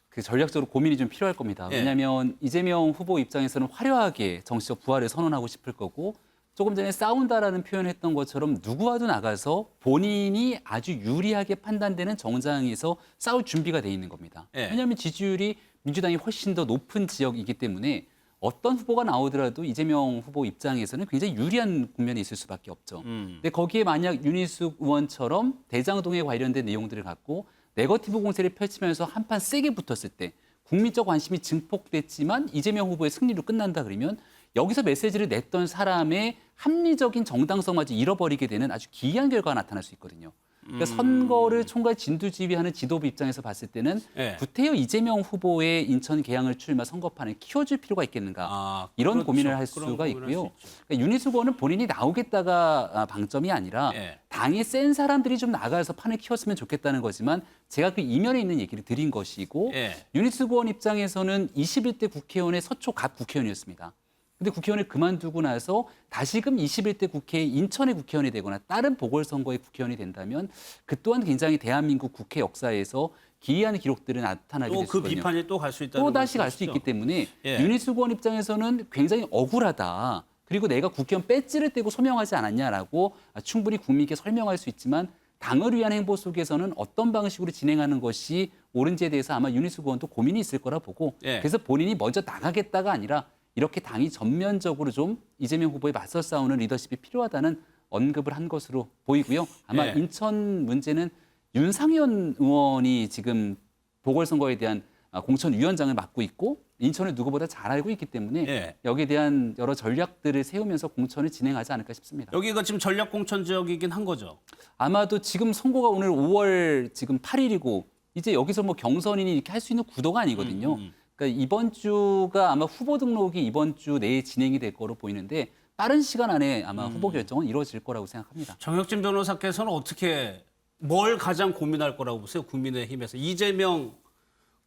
그 전략적으로 고민이 좀 필요할 겁니다. 왜냐하면 이재명 후보 입장에서는 화려하게 정치적 부활을 선언하고 싶을 거고 조금 전에 싸운다라는 표현을 했던 것처럼 누구와도 나가서 본인이 아주 유리하게 판단되는 정당에서 싸울 준비가 돼 있는 겁니다. 왜냐하면 지지율이 민주당이 훨씬 더 높은 지역이기 때문에 어떤 후보가 나오더라도 이재명 후보 입장에서는 굉장히 유리한 국면이 있을 수밖에 없죠. 근데 거기에 만약 윤희숙 의원처럼 대장동에 관련된 내용들을 갖고 네거티브 공세를 펼치면서 한판 세게 붙었을 때 국민적 관심이 증폭됐지만 이재명 후보의 승리로 끝난다 그러면 여기서 메시지를 냈던 사람의 합리적인 정당성마저 잃어버리게 되는 아주 기이한 결과가 나타날 수 있거든요. 그러니까 선거를 총괄 진두지휘하는 지도부 입장에서 봤을 때는 구태여 이재명 후보의 인천 계양을 출마 선거판을 키워줄 필요가 있겠는가 이런 그렇죠. 고민을 할 수가 있고요. 그러니까 윤희숙 의원은 본인이 나오겠다가 방점이 아니라 당이 센 사람들이 좀 나가서 판을 키웠으면 좋겠다는 거지만 제가 그 이면에 있는 얘기를 드린 것이고 윤희숙 의원 입장에서는 21대 국회의원의 서초 갑 국회의원이었습니다. 근데 국회의원을 그만두고 나서 다시금 21대 국회 인천의 국회의원이 되거나 다른 보궐선거의 국회의원이 된다면 그 또한 굉장히 대한민국 국회 역사에서 기이한 기록들이 나타나게 될 수 있거든요. 그 비판이 또 갈 수 있다는 또 다시 갈 수 있기 때문에 윤희숙 의원 입장에서는 굉장히 억울하다. 그리고 내가 국회의원 배지를 떼고 소명하지 않았냐라고 충분히 국민께 설명할 수 있지만 당을 위한 행보 속에서는 어떤 방식으로 진행하는 것이 옳은지에 대해서 아마 윤희숙 의원도 고민이 있을 거라 보고 그래서 본인이 먼저 나가겠다가 아니라 이렇게 당이 전면적으로 좀 이재명 후보에 맞서 싸우는 리더십이 필요하다는 언급을 한 것으로 보이고요. 아마 인천 문제는 윤상현 의원이 지금 보궐선거에 대한 공천위원장을 맡고 있고 인천을 누구보다 잘 알고 있기 때문에 여기에 대한 여러 전략들을 세우면서 공천을 진행하지 않을까 싶습니다. 여기가 지금 전략 공천 지역이긴 한 거죠. 아마도 지금 선거가 오늘 5월 지금 8일이고 이제 여기서 뭐 경선이니 이렇게 할 수 있는 구도가 아니거든요. 그러니까 이번 주가 아마 후보 등록이 이번 주 내에 진행이 될 거로 보이는데 빠른 시간 안에 아마 후보 결정은 이루어질 거라고 생각합니다. 정혁진 변호사께서는 어떻게 뭘 가장 고민할 거라고 보세요? 국민의힘에서 이재명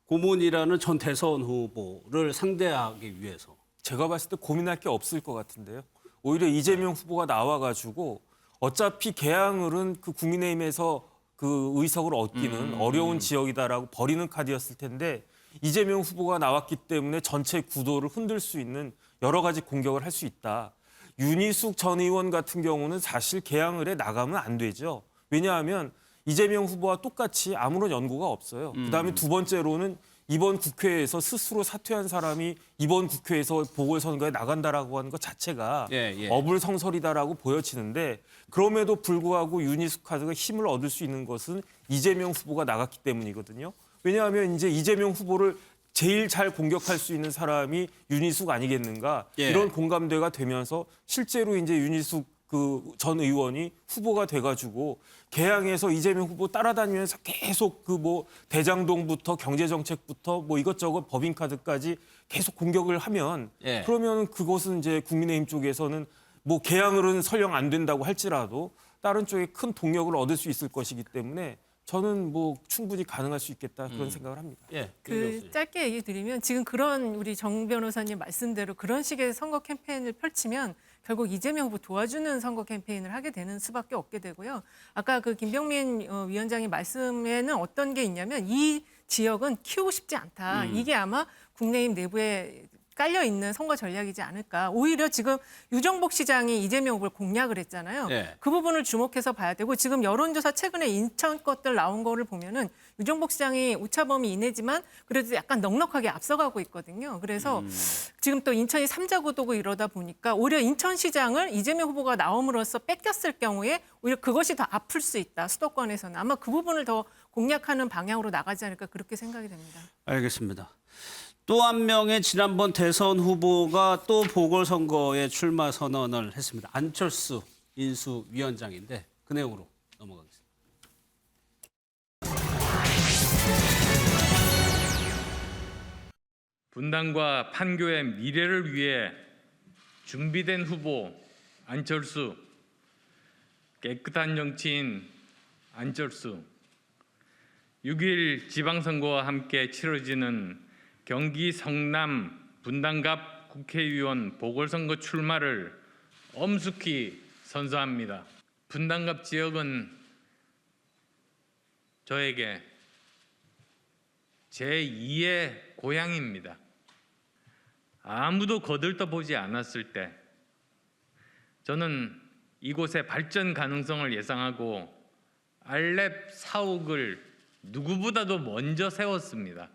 고문이라는 전 대선 후보를 상대하기 위해서. 제가 봤을 때 고민할 게 없을 것 같은데요. 오히려 이재명 후보가 나와가지고 어차피 계양을은 그 국민의힘에서 그 의석을 얻기는 어려운 지역이다라고 버리는 카드였을 텐데 이재명 후보가 나왔기 때문에 전체 구도를 흔들 수 있는 여러 가지 공격을 할 수 있다. 윤희숙 전 의원 같은 경우는 사실 개항을에 나가면 안 되죠. 왜냐하면 이재명 후보와 똑같이 아무런 연고가 없어요. 그다음에 두 번째로는 이번 국회에서 스스로 사퇴한 사람이 이번 국회에서 보궐선거에 나간다라고 하는 것 자체가 어불성설이다라고 보여지는데 그럼에도 불구하고 윤희숙 카드가 힘을 얻을 수 있는 것은 이재명 후보가 나갔기 때문이거든요. 왜냐하면 이제 이재명 후보를 제일 잘 공격할 수 있는 사람이 윤희숙 아니겠는가 이런 공감대가 되면서 실제로 이제 윤희숙 그 전 의원이 후보가 돼가지고 개항에서 이재명 후보 따라다니면서 계속 그 뭐 대장동부터 경제정책부터 뭐 이것저것 법인카드까지 계속 공격을 하면 그러면 그것은 이제 국민의힘 쪽에서는 뭐 개항을은 설령 안 된다고 할지라도 다른 쪽에 큰 동력을 얻을 수 있을 것이기 때문에 저는 뭐 충분히 가능할 수 있겠다 그런 생각을 합니다. 그 짧게 얘기 드리면 지금 그런 우리 정 변호사님 말씀대로 그런 식의 선거 캠페인을 펼치면 결국 이재명 후보 도와주는 선거 캠페인을 하게 되는 수밖에 없게 되고요. 아까 그 김병민 위원장의 말씀에는 어떤 게 있냐면 이 지역은 키우고 싶지 않다. 이게 아마 국민의힘 내부에 깔려 있는 선거 전략이지 않을까. 오히려 지금 유정복 시장이 이재명 후보를 공략을 했잖아요. 그 부분을 주목해서 봐야 되고 지금 여론조사 최근에 인천 것들 나온 거를 보면은 유정복 시장이 오차범위 이내지만 그래도 약간 넉넉하게 앞서가고 있거든요. 그래서 지금 또 인천이 3자 구도고 이러다 보니까 오히려 인천시장을 이재명 후보가 나옴으로써 뺏겼을 경우에 오히려 그것이 더 아플 수 있다. 수도권에서는. 아마 그 부분을 더 공략하는 방향으로 나가지 않을까 그렇게 생각이 됩니다. 알겠습니다. 또 한 명의 지난번 대선 후보가 또 보궐선거에 출마 선언을 했습니다. 안철수 인수위원장인데 그 내용으로 넘어가겠습니다. 분당과 판교의 미래를 위해 준비된 후보 안철수, 깨끗한 정치인 안철수, 6일 지방선거와 함께 치러지는 경기 성남 분당갑 국회의원 보궐선거 출마를 엄숙히 선서합니다. 분당갑 지역은 저에게 제2의 고향입니다. 아무도 거들떠보지 않았을 때 저는 이곳의 발전 가능성을 예상하고 알랩 사옥을 누구보다도 먼저 세웠습니다.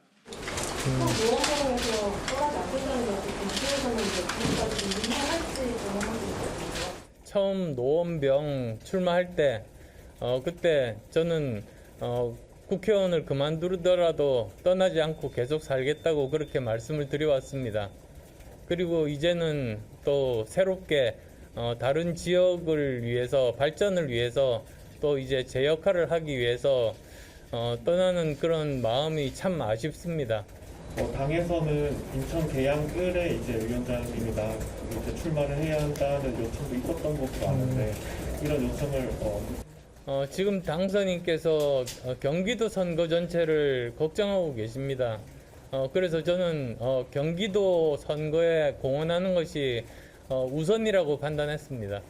처음 노원병 출마할 때 그때 저는 국회의원을 그만두더라도 떠나지 않고 계속 살겠다고 그렇게 말씀을 드려왔습니다. 그리고 이제는 또 새롭게 다른 지역을 위해서 발전을 위해서 또 이제 제 역할을 하기 위해서 떠나는 그런 마음이 참 아쉽습니다. 당에서는 인천 계양을에 이제 위원장님이다 이제 출마를 해야 한다는 요청도 있었던 것으로 아는데 이런 요청을 지금 당선인께서 경기도 선거 전체를 걱정하고 계십니다. 그래서 저는 경기도 선거에 공헌하는 것이 우선이라고 판단했습니다.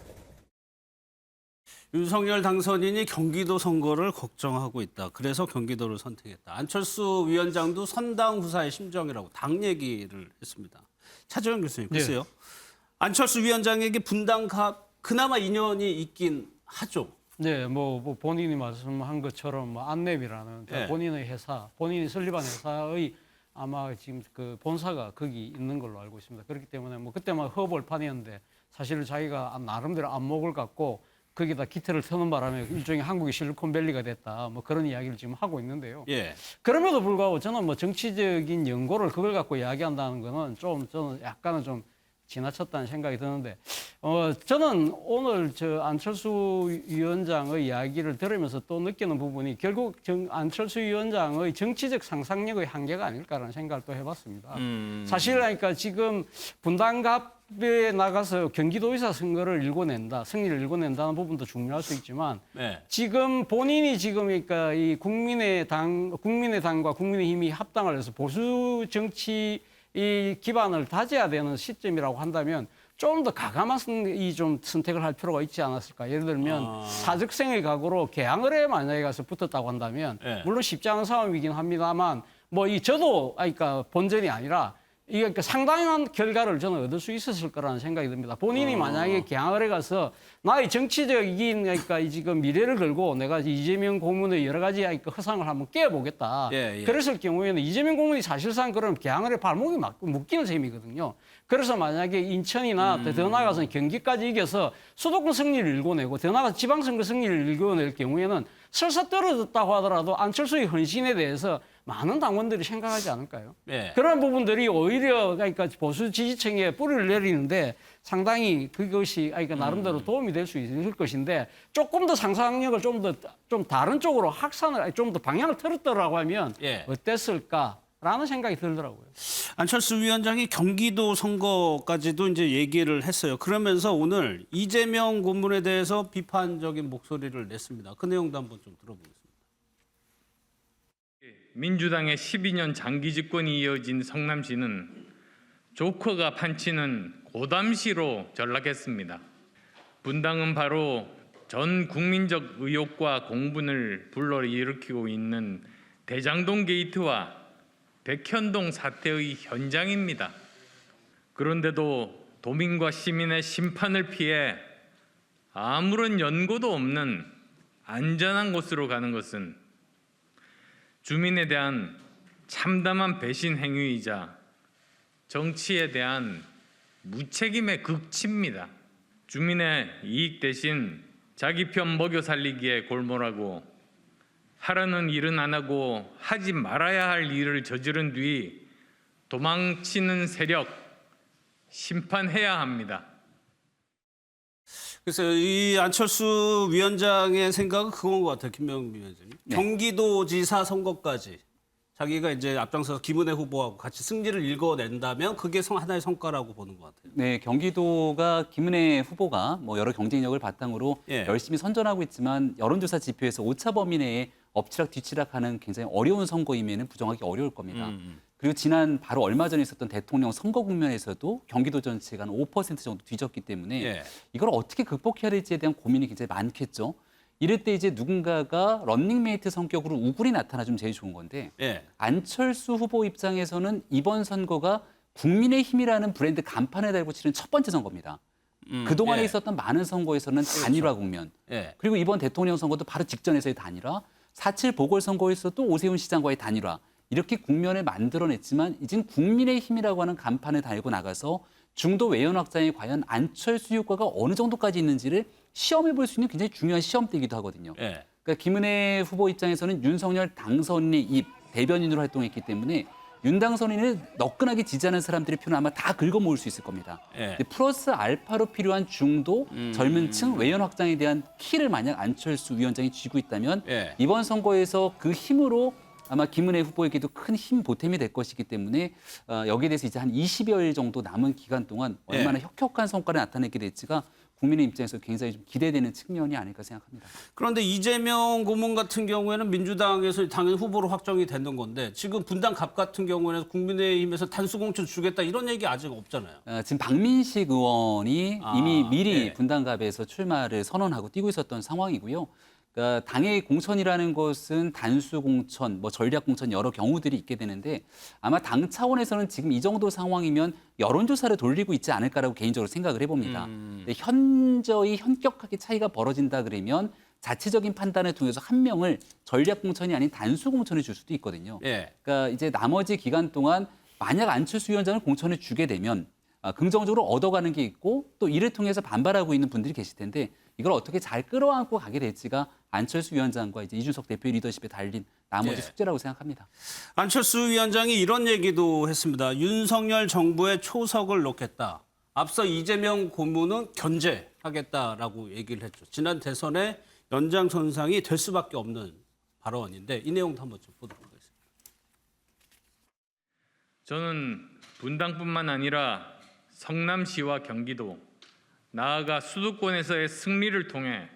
윤석열 당선인이 경기도 선거를 걱정하고 있다. 그래서 경기도를 선택했다. 안철수 위원장도 선당 후사의 심정이라고 당 얘기를 했습니다. 차재현 교수님, 글쎄요. 안철수 위원장에게 분당갑 그나마 인연이 있긴 하죠. 네, 뭐 본인이 말씀한 것처럼 뭐 안랩이라는 본인의 회사, 본인이 설립한 회사의 아마 지금 그 본사가 거기 있는 걸로 알고 있습니다. 그렇기 때문에 뭐 그때만 허벌판이었는데 사실 자기가 나름대로 안목을 갖고 거기다 기틀을 트는 바람에 일종의 한국의 실리콘밸리가 됐다. 뭐 그런 이야기를 지금 하고 있는데요. 그럼에도 불구하고 저는 뭐 정치적인 연고를 그걸 갖고 이야기한다는 거는 저는 약간은 좀 지나쳤다는 생각이 드는데 저는 오늘 저 안철수 위원장의 이야기를 들으면서 또 느끼는 부분이 결국 안철수 위원장의 정치적 상상력의 한계가 아닐까라는 생각을 또 해봤습니다. 사실 그러니까 지금 분당갑에 나가서 경기도의사 선거를 승리를 일궈낸다는 부분도 중요할 수 있지만 지금 본인이 지금 그러니까 이 국민의당과 국민의힘이 합당을 해서 보수 정치 이 기반을 다져야 되는 시점이라고 한다면 좀 더 가감한 좀 선택을 할 필요가 있지 않았을까. 예를 들면 사적생의 각오로 개항을에 만약에 가서 붙었다고 한다면 예. 물론 쉽지 않은 싸움이긴 합니다만 뭐 이 저도 그러니까 본전이 아니라 이게 그러니까 상당한 결과를 저는 얻을 수 있었을 거라는 생각이 듭니다. 본인이 만약에 개항을에 가서 나의 정치적인 그러니까 지금 미래를 걸고 내가 이재명 고문의 여러 가지 그러니까 허상을 한번 깨보겠다. 예, 예. 그랬을 경우에는 이재명 고문이 사실상 그런 개항을에 발목이 묶이는 셈이거든요. 그래서 만약에 인천이나 더 나아가서는 경기까지 이겨서 수도권 승리를 일궈내고 더 나아가서 지방선거 승리를 일궈낼 경우에는 설사 떨어졌다고 하더라도 안철수의 헌신에 대해서 많은 당원들이 생각하지 않을까요? 예. 그런 부분들이 오히려 그러니까 보수 지지층에 뿌리를 내리는데 상당히 그것이 그러니까 나름대로 도움이 될 수 있을 것인데 조금 더 상상력을 좀 다른 쪽으로 확산을 좀 더 방향을 틀었더라고 하면 예. 어땠을까라는 생각이 들더라고요. 안철수 위원장이 경기도 선거까지도 이제 얘기를 했어요. 그러면서 오늘 이재명 고문에 대해서 비판적인 목소리를 냈습니다. 그 내용도 한번 좀 들어보겠습니다. 민주당의 12년 장기 집권이 이어진 성남시는 조커가 판치는 고담시로 전락했습니다. 분당은 바로 전 국민적 의혹과 공분을 불러일으키고 있는 대장동 게이트와 백현동 사태의 현장입니다. 그런데도 도민과 시민의 심판을 피해 아무런 연고도 없는 안전한 곳으로 가는 것은 주민에 대한 참담한 배신 행위이자 정치에 대한 무책임의 극치입니다. 주민의 이익 대신 자기 편 먹여 살리기에 골몰하고 하라는 일은 안 하고 하지 말아야 할 일을 저지른 뒤 도망치는 세력 심판해야 합니다. 그래서 이 안철수 위원장의 생각은 그건 것 같아요. 김명민 위원장님. 네. 경기도지사 선거까지 자기가 이제 앞장서서 김은혜 후보하고 같이 승리를 읽어낸다면 그게 하나의 성과라고 보는 것 같아요. 네, 경기도가 김은혜 후보가 뭐 여러 경쟁력을 바탕으로 예. 열심히 선전하고 있지만 여론조사 지표에서 오차 범위 내에 엎치락 뒤치락하는 굉장히 어려운 선거임에는 부정하기 어려울 겁니다. 그리고 지난 바로 얼마 전에 있었던 대통령 선거 국면에서도 경기도 전체가 한 5% 정도 뒤졌기 때문에 예. 이걸 어떻게 극복해야 될지에 대한 고민이 굉장히 많겠죠. 이럴 때 이제 누군가가 런닝메이트 성격으로 우굴이 나타나주면 제일 좋은 건데 예. 안철수 후보 입장에서는 이번 선거가 국민의힘이라는 브랜드 간판을 달고 치른 첫 번째 선거입니다. 그동안에 예. 있었던 많은 선거에서는 단일화 국면, 예. 그리고 이번 대통령 선거도 바로 직전에서의 단일화, 4.7 보궐선거에서 또 오세훈 시장과의 단일화, 이렇게 국면을 만들어냈지만 이젠 국민의힘이라고 하는 간판을 달고 나가서 중도 외연 확장에 과연 안철수 효과가 어느 정도까지 있는지를 시험해 볼 수 있는 굉장히 중요한 시험대이기도 하거든요. 예. 그러니까 김은혜 후보 입장에서는 윤석열 당선인의 입 대변인으로 활동했기 때문에 윤 당선인을 너끈하게 지지하는 사람들의 표는 아마 다 긁어 모을 수 있을 겁니다. 예. 근데 플러스 알파로 필요한 중도, 젊은 층, 외연 확장에 대한 키를 만약 안철수 위원장이 쥐고 있다면 예. 이번 선거에서 그 힘으로 아마 김은혜 후보에게도 큰 힘 보탬이 될 것이기 때문에 여기에 대해서 이제 한 20여일 정도 남은 기간 동안 얼마나 혁혁한 성과를 나타내게 될지가 국민의 입장에서 굉장히 좀 기대되는 측면이 아닐까 생각합니다. 그런데 이재명 고문 같은 경우에는 민주당에서 당연히 후보로 확정이 됐는 건데 지금 분당 갑 같은 경우에는 국민의힘에서 단수공천 주겠다 이런 얘기 아직 없잖아요. 지금 박민식 의원이 이미 미리 예. 분당갑에서 출마를 선언하고 뛰고 있었던 상황이고요. 그러니까 당의 공천이라는 것은 단수 공천, 뭐 전략 공천 여러 경우들이 있게 되는데 아마 당 차원에서는 지금 이 정도 상황이면 여론조사를 돌리고 있지 않을까라고 개인적으로 생각을 해봅니다. 근데 현저히 현격하게 차이가 벌어진다 그러면 자체적인 판단을 통해서 한 명을 전략 공천이 아닌 단수 공천을 줄 수도 있거든요. 예. 그러니까 이제 나머지 기간 동안 만약 안철수 위원장을 공천을 주게 되면 긍정적으로 얻어가는 게 있고 또 이를 통해서 반발하고 있는 분들이 계실 텐데 이걸 어떻게 잘 끌어안고 가게 될지가 안철수 위원장과 이제 이준석 대표의 리더십에 달린 나머지 예. 숙제라고 생각합니다. 안철수 위원장이 이런 얘기도 했습니다. 윤석열 정부의 초석을 놓겠다. 앞서 이재명 고문은 견제하겠다라고 얘기를 했죠. 지난 대선의 연장선상이 될 수밖에 없는 발언인데 이 내용도 한번 좀 보도록 하겠습니다. 저는 분당뿐만 아니라 성남시와 경기도, 나아가 수도권에서의 승리를 통해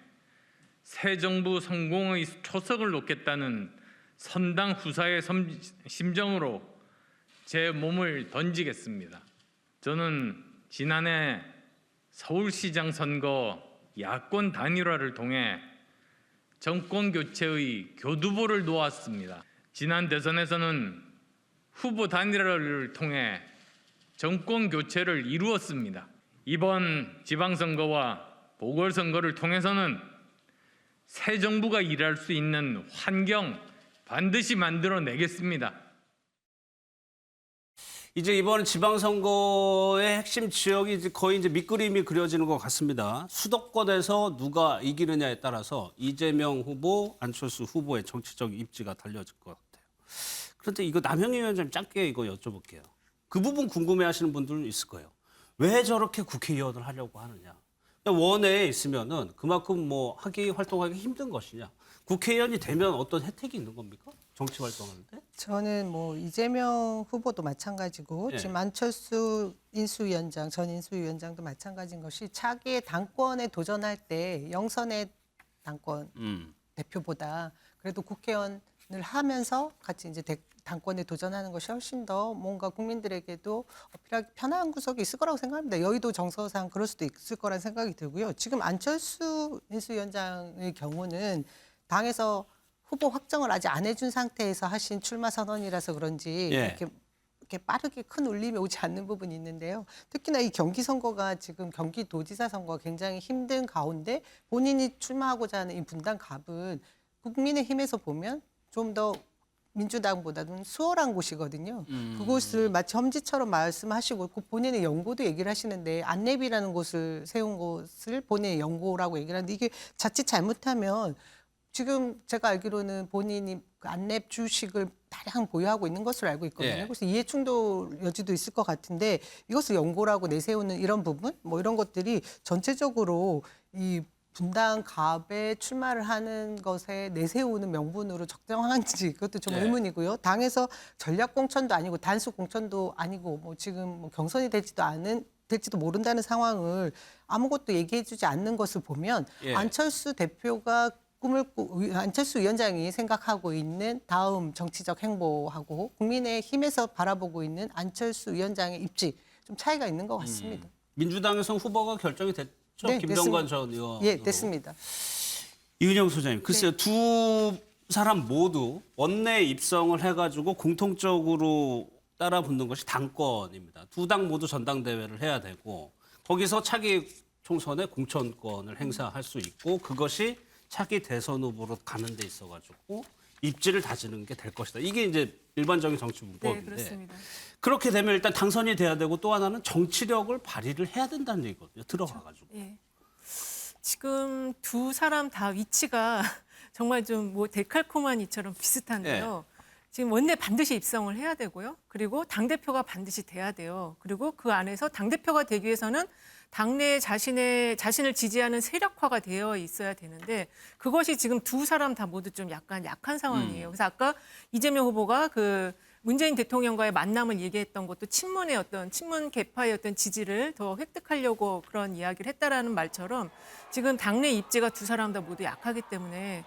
새 정부 성공의 초석을 놓겠다는 선당 후사의 심정으로 제 몸을 던지겠습니다. 저는 지난해 서울시장 선거 야권 단일화를 통해 정권 교체의 교두보를 놓았습니다. 지난 대선에서는 후보 단일화를 통해 정권 교체를 이루었습니다. 이번 지방선거와 보궐선거를 통해서는 새 정부가 일할 수 있는 환경 반드시 만들어내겠습니다. 이제 이번 지방선거의 핵심 지역이 이제 거의 이제 밑그림이 그려지는 것 같습니다. 수도권에서 누가 이기느냐에 따라서 이재명 후보, 안철수 후보의 정치적 입지가 달려질 것 같아요. 그런데 이거 남영희 위원장님 짧게 이거 여쭤볼게요. 그 부분 궁금해하시는 분들은 있을 거예요. 왜 저렇게 국회의원을 하려고 하느냐? 원외에 있으면은 그만큼 뭐 활동하기 힘든 것이냐? 국회의원이 되면 어떤 혜택이 있는 겁니까? 정치 활동하는데? 저는 뭐 이재명 후보도 마찬가지고 예. 지금 안철수 인수위원장, 전 인수위원장도 마찬가지인 것이 차기의 당권에 도전할 때 영선의 당권 대표보다 그래도 국회의원을 하면서 같이 이제 당권에 도전하는 것이 훨씬 더 뭔가 국민들에게도 어필하기 편한 구석이 있을 거라고 생각합니다. 여의도 정서상 그럴 수도 있을 거라는 생각이 들고요. 지금 안철수 인수위원장의 경우는 당에서 후보 확정을 아직 안 해준 상태에서 하신 출마 선언이라서 그런지 예. 이렇게 빠르게 큰 울림이 오지 않는 부분이 있는데요. 특히나 이 경기 선거가 지금 경기도지사 선거가 굉장히 힘든 가운데 본인이 출마하고자 하는 이 분당 갑은 국민의힘에서 보면 좀 더 민주당보다는 수월한 곳이거든요. 그곳을 마치 험지처럼 말씀하시고 본인의 연고도 얘기를 하시는데 안랩이라는 곳을 세운 곳을 본인의 연고라고 얘기를 하는데 이게 자칫 잘못하면 지금 제가 알기로는 본인이 그 안랩 주식을 다량 보유하고 있는 것으로 알고 있거든요. 예. 그래서 이해충돌 여지도 있을 것 같은데 이것을 연고라고 내세우는 이런 부분, 뭐 이런 것들이 전체적으로 이 분당 갑에 출마를 하는 것에 내세우는 명분으로 적정한지 그것도 좀 네. 의문이고요. 당에서 전략 공천도 아니고 단수 공천도 아니고 뭐 지금 뭐 경선이 될지도 모른다는 상황을 아무것도 얘기해주지 않는 것을 보면 예. 안철수 대표가 안철수 위원장이 생각하고 있는 다음 정치적 행보하고 국민의힘에서 바라보고 있는 안철수 위원장의 입지 좀 차이가 있는 것 같습니다. 민주당에서 후보가 결정이 됐죠? 네, 김병관 됐습니다. 전 의원. 예, 됐습니다. 이은영 소장님, 글쎄요. 두 사람 모두 원내 입성을 해가지고 공통적으로 따라붙는 것이 당권입니다. 두 당 모두 전당대회를 해야 되고 거기서 차기 총선에 공천권을 행사할 수 있고 그것이 차기 대선 후보로 가는 데 있어가지고 입지를 다지는 게 될 것이다. 이게 이제 일반적인 정치 네, 문법인데 그렇습니다. 그렇게 되면 일단 당선이 돼야 되고 또 하나는 정치력을 발휘를 해야 된다는 얘기거든요. 들어가가지고. 예. 지금 두 사람 다 위치가 정말 좀 뭐 데칼코마니처럼 비슷한데요. 지금 원내 반드시 입성을 해야 되고요. 그리고 당대표가 반드시 돼야 돼요. 그리고 그 안에서 당대표가 되기 위해서는 당내 자신을 지지하는 세력화가 되어 있어야 되는데 그것이 지금 두 사람 다 모두 좀 약간 약한 상황이에요. 그래서 아까 이재명 후보가 그 문재인 대통령과의 만남을 얘기했던 것도 친문 계파의 어떤 지지를 더 획득하려고 그런 이야기를 했다라는 말처럼 지금 당내 입지가 두 사람 다 모두 약하기 때문에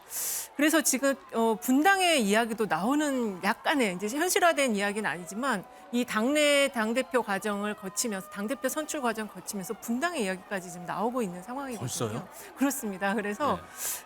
그래서 지금 분당의 이야기도 나오는 약간의 이제 현실화된 이야기는 아니지만 이 당내 당대표 과정을 거치면서 당대표 선출 과정 거치면서 분당의 이야기까지 지금 나오고 있는 상황이거든요. 벌써요? 그렇습니다. 그래서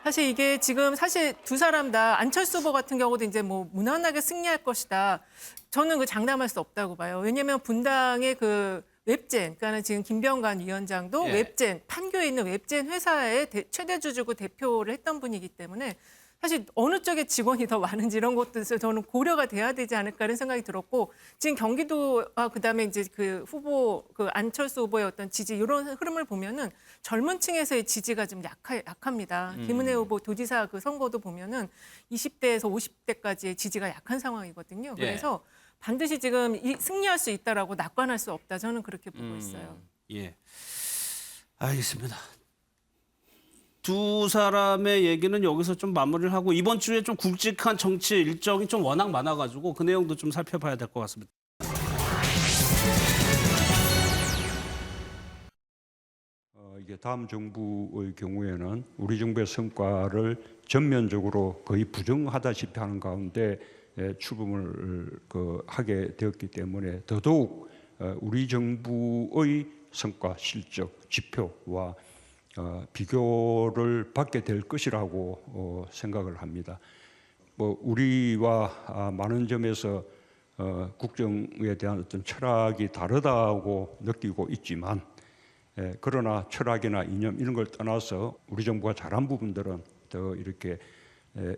사실 이게 지금 사실 두 사람 다 안철수 후보 같은 경우도 이제 뭐 무난하게 승리할 것이다. 저는 그 장담할 수 없다고 봐요. 왜냐하면 분당의 그 웹젠, 그러니까 지금 김병관 위원장도 예. 웹젠, 판교에 있는 웹젠 회사의 최대 주주고 대표를 했던 분이기 때문에 사실 어느 쪽에 직원이 더 많은지 이런 것도 저는 고려가 돼야 되지 않을까라는 생각이 들었고 지금 경기도와 그다음에 이제 그 후보 그 안철수 후보의 어떤 지지 이런 흐름을 보면은 젊은 층에서의 지지가 좀 약합니다. 김은혜 후보 도지사 그 선거도 보면은 20대에서 50대까지의 지지가 약한 상황이거든요. 그래서 반드시 지금 승리할 수 있다라고 낙관할 수 없다. 저는 그렇게 보고 있어요. 예, 알겠습니다. 두 사람의 얘기는 여기서 좀 마무리를 하고 이번 주에 좀 굵직한 정치 일정이 좀 워낙 많아가지고 그 내용도 좀 살펴봐야 될 것 같습니다. 이게 다음 정부의 경우에는 우리 정부의 성과를 전면적으로 거의 부정하다시피 하는 가운데 출범을 하게 되었기 때문에 더더욱 우리 정부의 성과, 실적, 지표와 비교를 받게 될 것이라고 생각을 합니다. 우리와 많은 점에서 국정에 대한 어떤 철학이 다르다고 느끼고 있지만, 그러나 철학이나 이념 이런 걸 떠나서 우리 정부가 잘한 부분들은 더 이렇게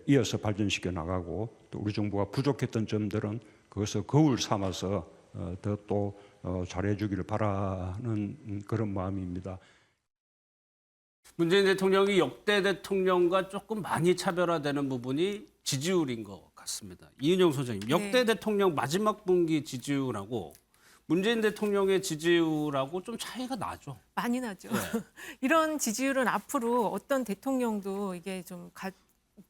이어서 발전시켜 나가고, 또 우리 정부가 부족했던 점들은 그것을 거울 삼아서 더 또 잘해주기를 바라는 그런 마음입니다. 문재인 대통령이 역대 대통령과 조금 많이 차별화되는 부분이 지지율인 것 같습니다. 이은영 소장님, 역대 대통령 마지막 분기 지지율하고 문재인 대통령의 지지율하고 좀 차이가 나죠? 많이 나죠. 이런 지지율은 앞으로 어떤 대통령도 이게 좀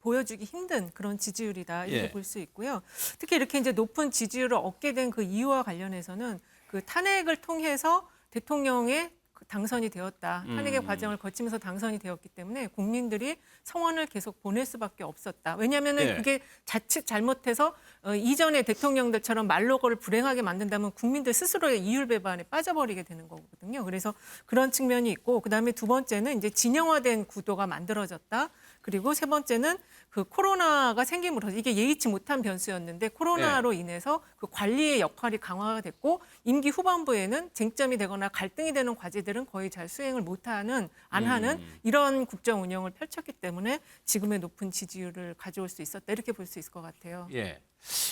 보여주기 힘든 그런 지지율이다 이렇게 볼 수 있고요. 특히 이렇게 이제 높은 지지율을 얻게 된 그 이유와 관련해서는 그 탄핵을 통해서 대통령의 당선이 되었다. 탄핵의 과정을 거치면서 당선이 되었기 때문에 국민들이 성원을 계속 보낼 수밖에 없었다. 왜냐하면 그게 자칫 잘못해서 이전의 대통령들처럼 말로거를 불행하게 만든다면 국민들 스스로의 이율배반에 빠져버리게 되는 거거든요. 그래서 그런 측면이 있고, 그다음에 두 번째는 이제 진영화된 구도가 만들어졌다. 그리고 세 번째는 그 코로나가 생김으로써 이게 예의치 못한 변수였는데 코로나로 인해서 그 관리의 역할이 강화가 됐고, 임기 후반부에는 쟁점이 되거나 갈등이 되는 과제들은 거의 잘 수행을 안 하는 이런 국정 운영을 펼쳤기 때문에 지금의 높은 지지율을 가져올 수 있었다 이렇게 볼 수 있을 것 같아요.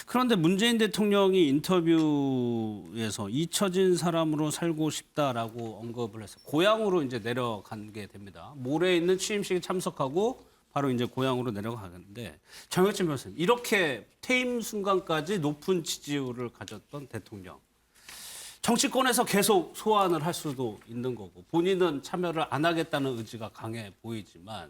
그런데 문재인 대통령이 인터뷰에서 잊혀진 사람으로 살고 싶다라고 언급을 해서 고향으로 이제 내려간 게 됩니다. 모레 있는 취임식에 참석하고 바로 이제 고향으로 내려가는데, 정혁진 변호사님, 이렇게 퇴임 순간까지 높은 지지율을 가졌던 대통령, 정치권에서 계속 소환을 할 수도 있는 거고 본인은 참여를 안 하겠다는 의지가 강해 보이지만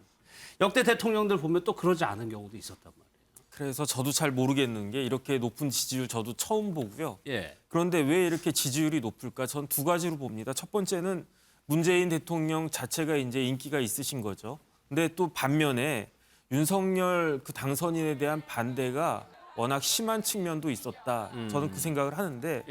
역대 대통령들 보면 또 그러지 않은 경우도 있었단 말이에요. 그래서 저도 잘 모르겠는 게 이렇게 높은 지지율 저도 처음 보고요. 그런데 왜 이렇게 지지율이 높을까? 전 두 가지로 봅니다. 첫 번째는 문재인 대통령 자체가 이제 인기가 있으신 거죠. 근데 또 반면에 윤석열 그 당선인에 대한 반대가 워낙 심한 측면도 있었다. 저는 그 생각을 하는데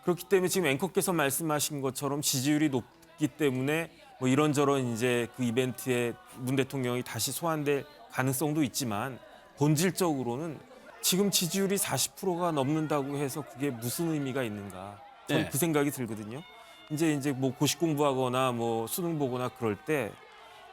그렇기 때문에 지금 앵커께서 말씀하신 것처럼 지지율이 높기 때문에 뭐 이런저런 이제 그 이벤트에 문 대통령이 다시 소환될 가능성도 있지만 본질적으로는 지금 지지율이 40%가 넘는다고 해서 그게 무슨 의미가 있는가? 저는 그 생각이 들거든요. 이제 뭐 고시 공부하거나 뭐 수능 보거나 그럴 때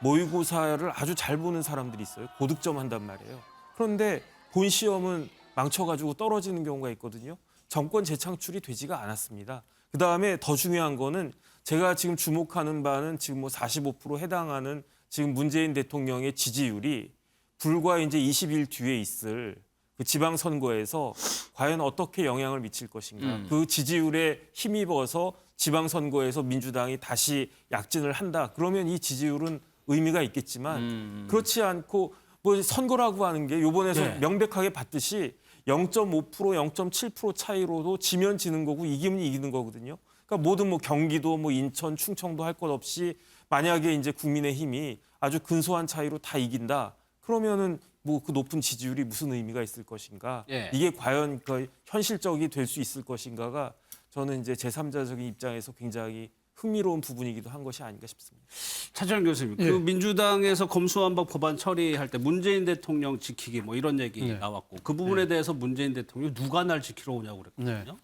모의고사를 아주 잘 보는 사람들이 있어요. 고득점 한단 말이에요. 그런데 본 시험은 망쳐가지고 떨어지는 경우가 있거든요. 정권 재창출이 되지가 않았습니다. 그다음에 더 중요한 거는 제가 지금 주목하는 바는 지금 뭐 45% 해당하는 지금 문재인 대통령의 지지율이 불과 이제 20일 뒤에 있을 그 지방선거에서 과연 어떻게 영향을 미칠 것인가. 그 지지율에 힘입어서 지방선거에서 민주당이 다시 약진을 한다. 그러면 이 지지율은 의미가 있겠지만 그렇지 않고 뭐 선거라고 하는 게 이번에서 명백하게 봤듯이 0.5%, 0.7% 차이로도 지면 지는 거고 이기면 이기는 거거든요. 그러니까 모든 뭐 경기도, 뭐 인천, 충청도 할 것 없이 만약에 이제 국민의힘이 아주 근소한 차이로 다 이긴다. 그러면은 뭐 그 높은 지지율이 무슨 의미가 있을 것인가? 이게 과연 그 현실적이 될 수 있을 것인가가 저는 이제 제3자적인 입장에서 굉장히 흥미로운 부분이기도 한 것이 아닌가 싶습니다. 차재현 교수님, 그 민주당에서 검수완박 법안 처리할 때 문재인 대통령 지키기 뭐 이런 얘기 나왔고 그 부분에 대해서 문재인 대통령이 누가 날 지키러 오냐고 그랬거든요.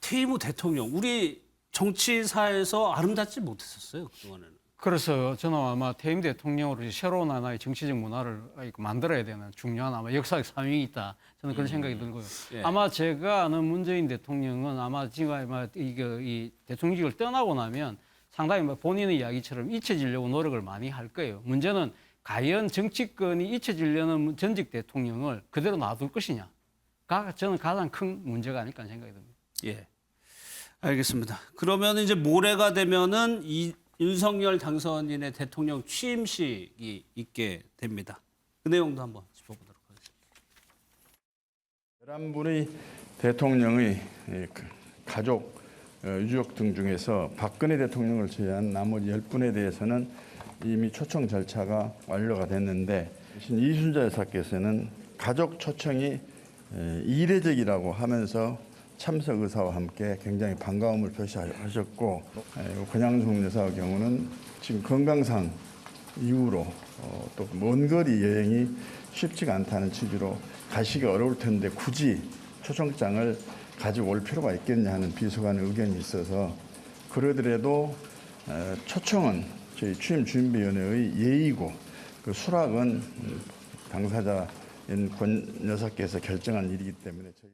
퇴임 후 대통령, 우리 정치사에서 아름답지 못했었어요, 그동안에는. 그래서 저는 아마 퇴임 대통령으로 새로운 하나의 정치적 문화를 만들어야 되는 중요한 아마 역사적 사명이 있다. 저는 그런 생각이 들고요. 아마 제가 아는 문재인 대통령은 아마 지금 아마 이 대통령직을 떠나고 나면 상당히 본인의 이야기처럼 잊혀지려고 노력을 많이 할 거예요. 문제는 과연 정치권이 잊혀지려는 전직 대통령을 그대로 놔둘 것이냐가 저는 가장 큰 문제가 아닐까 생각이 듭니다. 알겠습니다. 그러면 이제 모레가 되면은 윤석열 당선인의 대통령 취임식이 있게 됩니다. 그 내용도 한번 짚어보도록 하겠습니다. 11분의 대통령의 가족, 유족 등 중에서 박근혜 대통령을 제외한 나머지 10분에 대해서는 이미 초청 절차가 완료가 됐는데 이순자 여사께서는 가족 초청이 이례적이라고 하면서 참석 의사와 함께 굉장히 반가움을 표시하셨고 권양숙 여사의 경우는 지금 건강상 이유로 또 먼 거리 여행이 쉽지가 않다는 취지로 가시기 어려울 텐데 굳이 초청장을 가지고 올 필요가 있겠냐 하는 비서관의 의견이 있어서 그러더라도 초청은 저희 취임준비위원회의 예의고 그 수락은 당사자인 권 여사께서 결정한 일이기 때문에 저희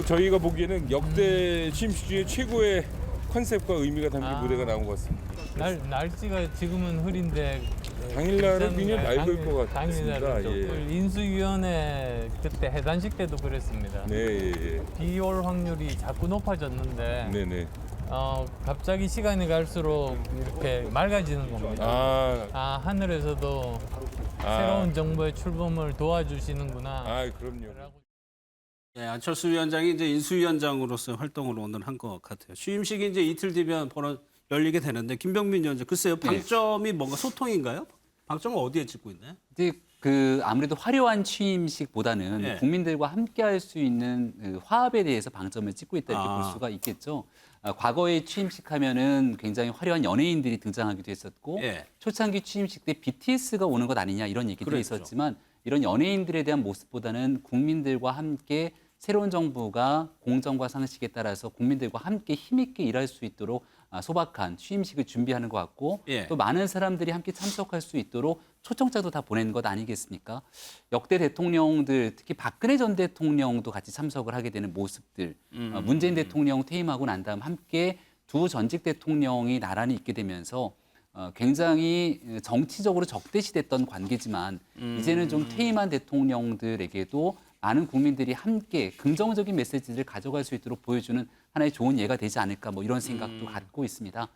저희가 보기에는 역대 취임식 중에 최고의 컨셉과 의미가 담긴 무대가 나온 것 같습니다. 날씨가 지금은 흐린데 당일날은 굉장히 맑을 것 같습니다. 인수위원회 그때 해단식 때도 그랬습니다. 네, 비 올 확률이 자꾸 높아졌는데 네. 갑자기 시간이 갈수록 이렇게 맑아지는 겁니다. 하늘에서도 새로운 정부의 출범을 도와주시는구나. 그럼요. 예, 안철수 위원장이 이제 인수위원장으로서 활동을 오늘 한 것 같아요. 취임식이 이제 이틀 뒤면 열리게 되는데 김병민 위원장 글쎄요 방점이 뭔가 소통인가요? 방점은 어디에 찍고 있나요? 이제 아무래도 화려한 취임식보다는 국민들과 함께할 수 있는 화합에 대해서 방점을 찍고 있다 이렇게 볼 수가 있겠죠. 과거에 취임식하면은 굉장히 화려한 연예인들이 등장하기도 했었고 초창기 취임식 때 BTS가 오는 것 아니냐 이런 얘기도 있었지만 이런 연예인들에 대한 모습보다는 국민들과 함께 새로운 정부가 공정과 상식에 따라서 국민들과 함께 힘있게 일할 수 있도록 소박한 취임식을 준비하는 것 같고 또 많은 사람들이 함께 참석할 수 있도록 초청장도 다 보낸 것 아니겠습니까? 역대 대통령들 특히 박근혜 전 대통령도 같이 참석을 하게 되는 모습들 문재인 대통령 퇴임하고 난 다음 함께 두 전직 대통령이 나란히 있게 되면서 굉장히 정치적으로 적대시됐던 관계지만 이제는 좀 퇴임한 대통령들에게도 많은 국민들이 함께 긍정적인 메시지를 가져갈 수 있도록 보여주는 하나의 좋은 예가 되지 않을까 이런 생각도 갖고 있습니다.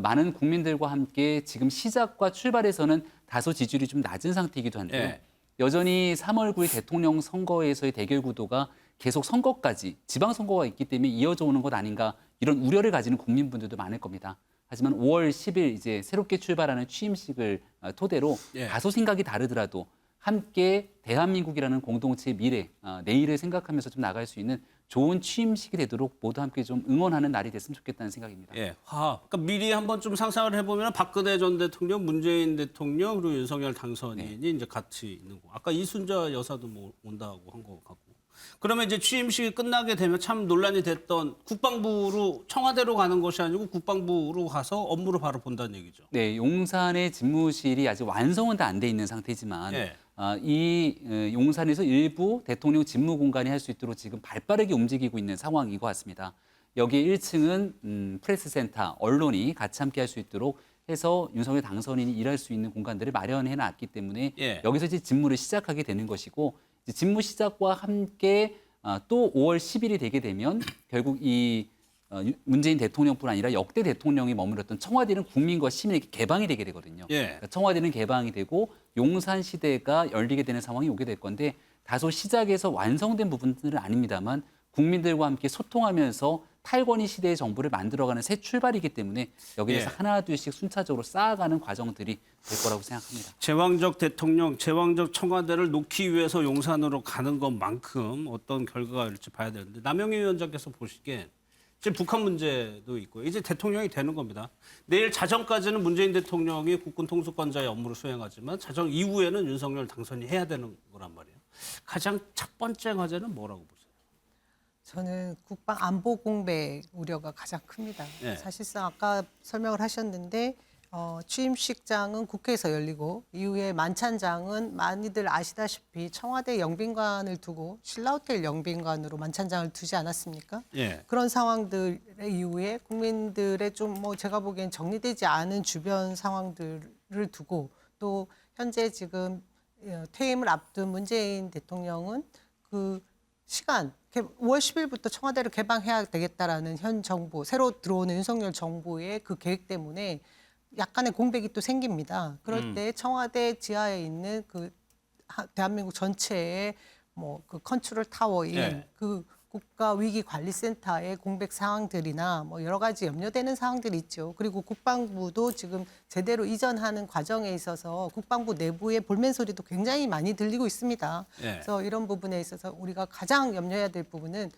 많은 국민들과 함께 지금 시작과 출발에서는 다소 지지율이 좀 낮은 상태이기도 한데요. 여전히 3월 9일 대통령 선거에서의 대결 구도가 계속 선거까지 지방선거가 있기 때문에 이어져 오는 것 아닌가 이런 우려를 가지는 국민분들도 많을 겁니다. 하지만 5월 10일 이제 새롭게 출발하는 취임식을 토대로 다소 생각이 다르더라도 함께 대한민국이라는 공동체의 미래, 내일을 생각하면서 좀 나갈 수 있는 좋은 취임식이 되도록 모두 함께 좀 응원하는 날이 됐으면 좋겠다는 생각입니다. 그러니까 미리 한번 좀 상상을 해보면 박근혜 전 대통령, 문재인 대통령 그리고 윤석열 당선인이 이제 같이 있는 거. 아까 이순자 여사도 온다고 한 것 같고. 그러면 이제 취임식이 끝나게 되면 참 논란이 됐던 국방부로 청와대로 가는 것이 아니고 국방부로 가서 업무를 바로 본다는 얘기죠. 네, 용산의 집무실이 아직 완성은 다 안 돼 있는 상태지만 이 용산에서 일부 대통령 집무 공간이 할 수 있도록 지금 발빠르게 움직이고 있는 상황인 것 같습니다. 여기 1층은 프레스센터, 언론이 같이 함께 할 수 있도록 해서 윤석열 당선인이 일할 수 있는 공간들을 마련해 놨기 때문에 여기서 이제 집무를 시작하게 되는 것이고 이제 집무 시작과 함께 또 5월 10일이 되게 되면 결국 이 문재인 대통령뿐 아니라 역대 대통령이 머물렀던 청와대는 국민과 시민에게 개방이 되게 되거든요. 그러니까 청와대는 개방이 되고 용산 시대가 열리게 되는 상황이 오게 될 건데 다소 시작에서 완성된 부분들은 아닙니다만 국민들과 함께 소통하면서 탈권위 시대의 정부를 만들어가는 새 출발이기 때문에 여기에서 하나 둘씩 순차적으로 쌓아가는 과정들이 될 거라고 생각합니다. 제왕적 대통령, 제왕적 청와대를 놓기 위해서 용산으로 가는 것만큼 어떤 결과가 있을지 봐야 되는데 남영희 위원장께서 보시기에 지금 북한 문제도 있고요. 이제 대통령이 되는 겁니다. 내일 자정까지는 문재인 대통령이 국군 통수권자의 업무를 수행하지만 자정 이후에는 윤석열 당선이 해야 되는 거란 말이에요. 가장 첫 번째 과제는 뭐라고 보세요? 저는 국방 안보 공백 우려가 가장 큽니다. 사실상 아까 설명을 하셨는데 취임식장은 국회에서 열리고 이후에 만찬장은 많이들 아시다시피 청와대 영빈관을 두고 신라호텔 영빈관으로 만찬장을 두지 않았습니까? 그런 상황들 이후에 국민들의 좀 제가 보기엔 정리되지 않은 주변 상황들을 두고 또 현재 지금 퇴임을 앞둔 문재인 대통령은 그 시간 5월 10일부터 청와대를 개방해야 되겠다라는 현 정부 새로 들어오는 윤석열 정부의 그 계획 때문에 약간의 공백이 또 생깁니다. 그럴 때 청와대 지하에 있는 그 대한민국 전체의 그 컨트롤 타워인 그 국가위기관리센터의 공백 상황들이나 뭐 여러 가지 염려되는 사항들이 있죠. 그리고 국방부도 지금 제대로 이전하는 과정에 있어서 국방부 내부의 볼멘 소리도 굉장히 많이 들리고 있습니다. 예. 그래서 이런 부분에 있어서 우리가 가장 염려해야 될 부분은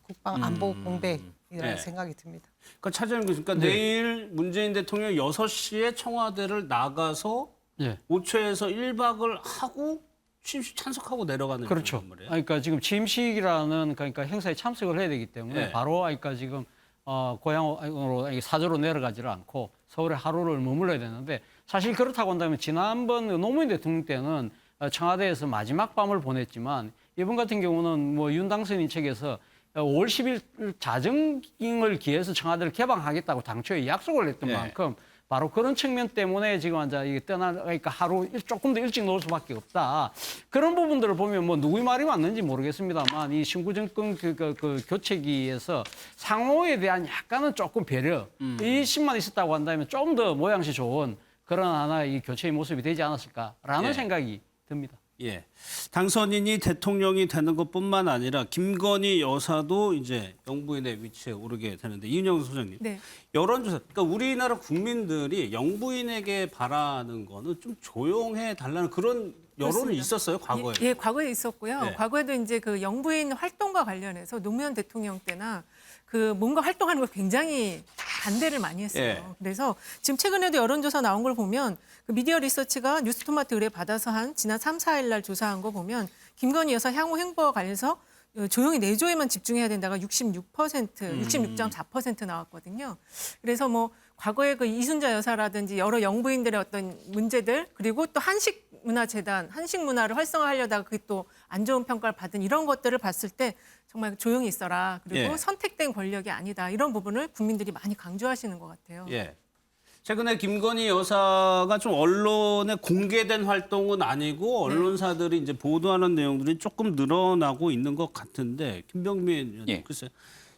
국방 안보 공백이라는 예. 생각이 듭니다. 그러니까 차재현 교수, 그러니까 내일 문재인 대통령 6시에 청와대를 나가서 예. 5초에서 1박을 하고 취임식 참석하고 내려가는 그렇죠. 건물이에요. 그러니까 지금 취임식이라는 그러니까 행사에 참석을 해야 되기 때문에 네. 바로 그러니까 지금 고향으로 사저로 내려가지를 않고 서울에 하루를 머물러야 되는데 사실 그렇다고 한다면 지난번 노무현 대통령 때는 청와대에서 마지막 밤을 보냈지만 이번 같은 경우는 뭐 윤 당선인 측에서 5월 10일 자정을 기해서 청와대를 개방하겠다고 당초에 약속을 했던 네. 만큼 바로 그런 측면 때문에 지금 이제 이게 그러니까 하루 조금 더 일찍 놓을 수밖에 없다. 그런 부분들을 보면 뭐 누구의 말이 맞는지 모르겠습니다만 이 신구 정권 그 교체기에서 상호에 대한 약간은 조금 배려, 이 심만 있었다고 한다면 좀 더 모양새 좋은 그런 하나의 이 교체의 모습이 되지 않았을까라는 예. 생각이 듭니다. 예. 당선인이 대통령이 되는 것뿐만 아니라 김건희 여사도 이제 영부인의 위치에 오르게 되는데 이윤영 소장님. 네. 여론조사. 그러니까 우리나라 국민들이 영부인에게 바라는 거는 좀 조용해 달라는 그런 여론이 그렇습니다. 있었어요, 과거에. 예, 과거에 있었고요. 네. 과거에도 이제 그 영부인 활동과 관련해서 노무현 대통령 때나 그 뭔가 활동하는 걸 굉장히 반대를 많이 했어요. 예. 그래서 지금 최근에도 여론조사 나온 걸 보면 그 미디어 리서치가 뉴스토마토 의뢰 받아서 한 지난 3, 4일 날 조사한 거 보면 김건희 여사 향후 행보와 관련해서 조용히 내조에만 집중해야 된다가 66%, 66.4% 나왔거든요. 그래서 뭐 과거에 그 이순자 여사라든지 여러 영부인들의 어떤 문제들 그리고 또 한식문화재단, 한식문화를 활성화하려다가 그게 또 안 좋은 평가를 받은 이런 것들을 봤을 때 정말 조용히 있어라. 그리고 예. 선택된 권력이 아니다. 이런 부분을 국민들이 많이 강조하시는 것 같아요. 예. 최근에 김건희 여사가 좀 언론에 공개된 활동은 아니고 언론사들이 이제 보도하는 내용들이 조금 늘어나고 있는 것 같은데 김병민 의원님, 예. 글쎄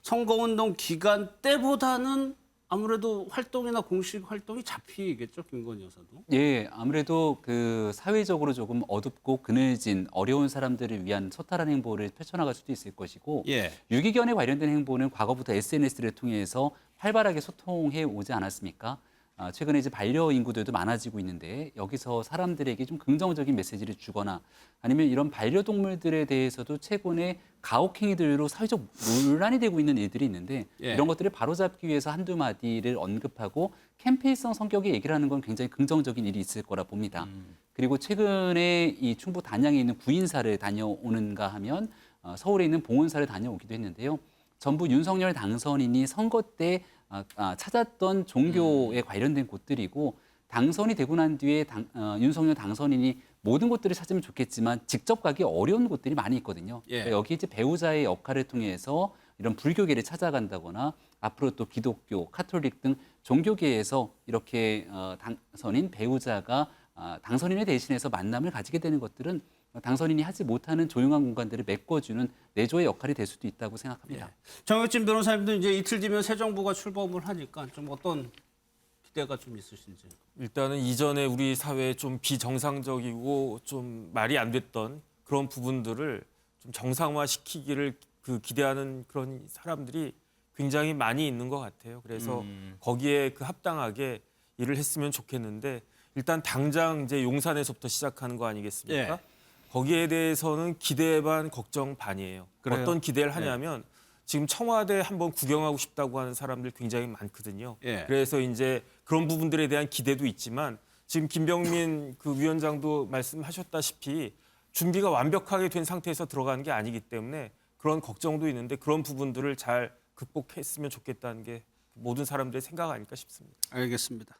선거운동 기간 때보다는 아무래도 활동이나 공식 활동이 잡히겠죠, 김건희 여사도. 예, 아무래도 그 사회적으로 조금 어둡고 그늘진 어려운 사람들을 위한 소탈한 행보를 펼쳐나갈 수도 있을 것이고 예. 유기견에 관련된 행보는 과거부터 SNS를 통해서 활발하게 소통해 오지 않았습니까? 최근에 이제 반려 인구들도 많아지고 있는데 여기서 사람들에게 좀 긍정적인 메시지를 주거나 아니면 이런 반려동물들에 대해서도 최근에 가혹행위들로 사회적 논란이 되고 있는 일들이 있는데 예. 이런 것들을 바로잡기 위해서 한두 마디를 언급하고 캠페인성 성격의 얘기를 하는 건 굉장히 긍정적인 일이 있을 거라 봅니다. 그리고 최근에 이 충북 단양에 있는 구인사를 다녀오는가 하면 서울에 있는 봉온사를 다녀오기도 했는데요. 전부 윤석열 당선인이 선거 때 찾았던 종교에 관련된 곳들이고 당선이 되고 난 뒤에 윤석열 당선인이 모든 곳들을 찾으면 좋겠지만 직접 가기 어려운 곳들이 많이 있거든요. 예. 그러니까 여기 이제 배우자의 역할을 통해서 이런 불교계를 찾아간다거나 앞으로 또 기독교, 카톨릭 등 종교계에서 이렇게 당선인 배우자가 당선인을 대신해서 만남을 가지게 되는 것들은 당선인이 하지 못하는 조용한 공간들을 메꿔주는 내조의 역할이 될 수도 있다고 생각합니다. 예. 정혁진 변호사님도 이제 이틀 뒤면 새 정부가 출범을 하니까 좀 어떤 기대가 좀 있으신지. 일단은 이전에 우리 사회에 좀 비정상적이고 좀 말이 안 됐던 그런 부분들을 좀 정상화시키기를 기대하는 그런 사람들이 굉장히 많이 있는 것 같아요. 그래서 거기에 합당하게 일을 했으면 좋겠는데 일단 당장 이제 용산에서부터 시작하는 거 아니겠습니까? 예. 거기에 대해서는 기대 반 걱정 반이에요. 그래요? 어떤 기대를 하냐면 지금 청와대 한번 구경하고 싶다고 하는 사람들 굉장히 많거든요. 예. 그래서 이제 그런 부분들에 대한 기대도 있지만 지금 김병민 위원장도 말씀하셨다시피 준비가 완벽하게 된 상태에서 들어가는 게 아니기 때문에 그런 걱정도 있는데 그런 부분들을 잘 극복했으면 좋겠다는 게 모든 사람들의 생각 아닐까 싶습니다. 알겠습니다.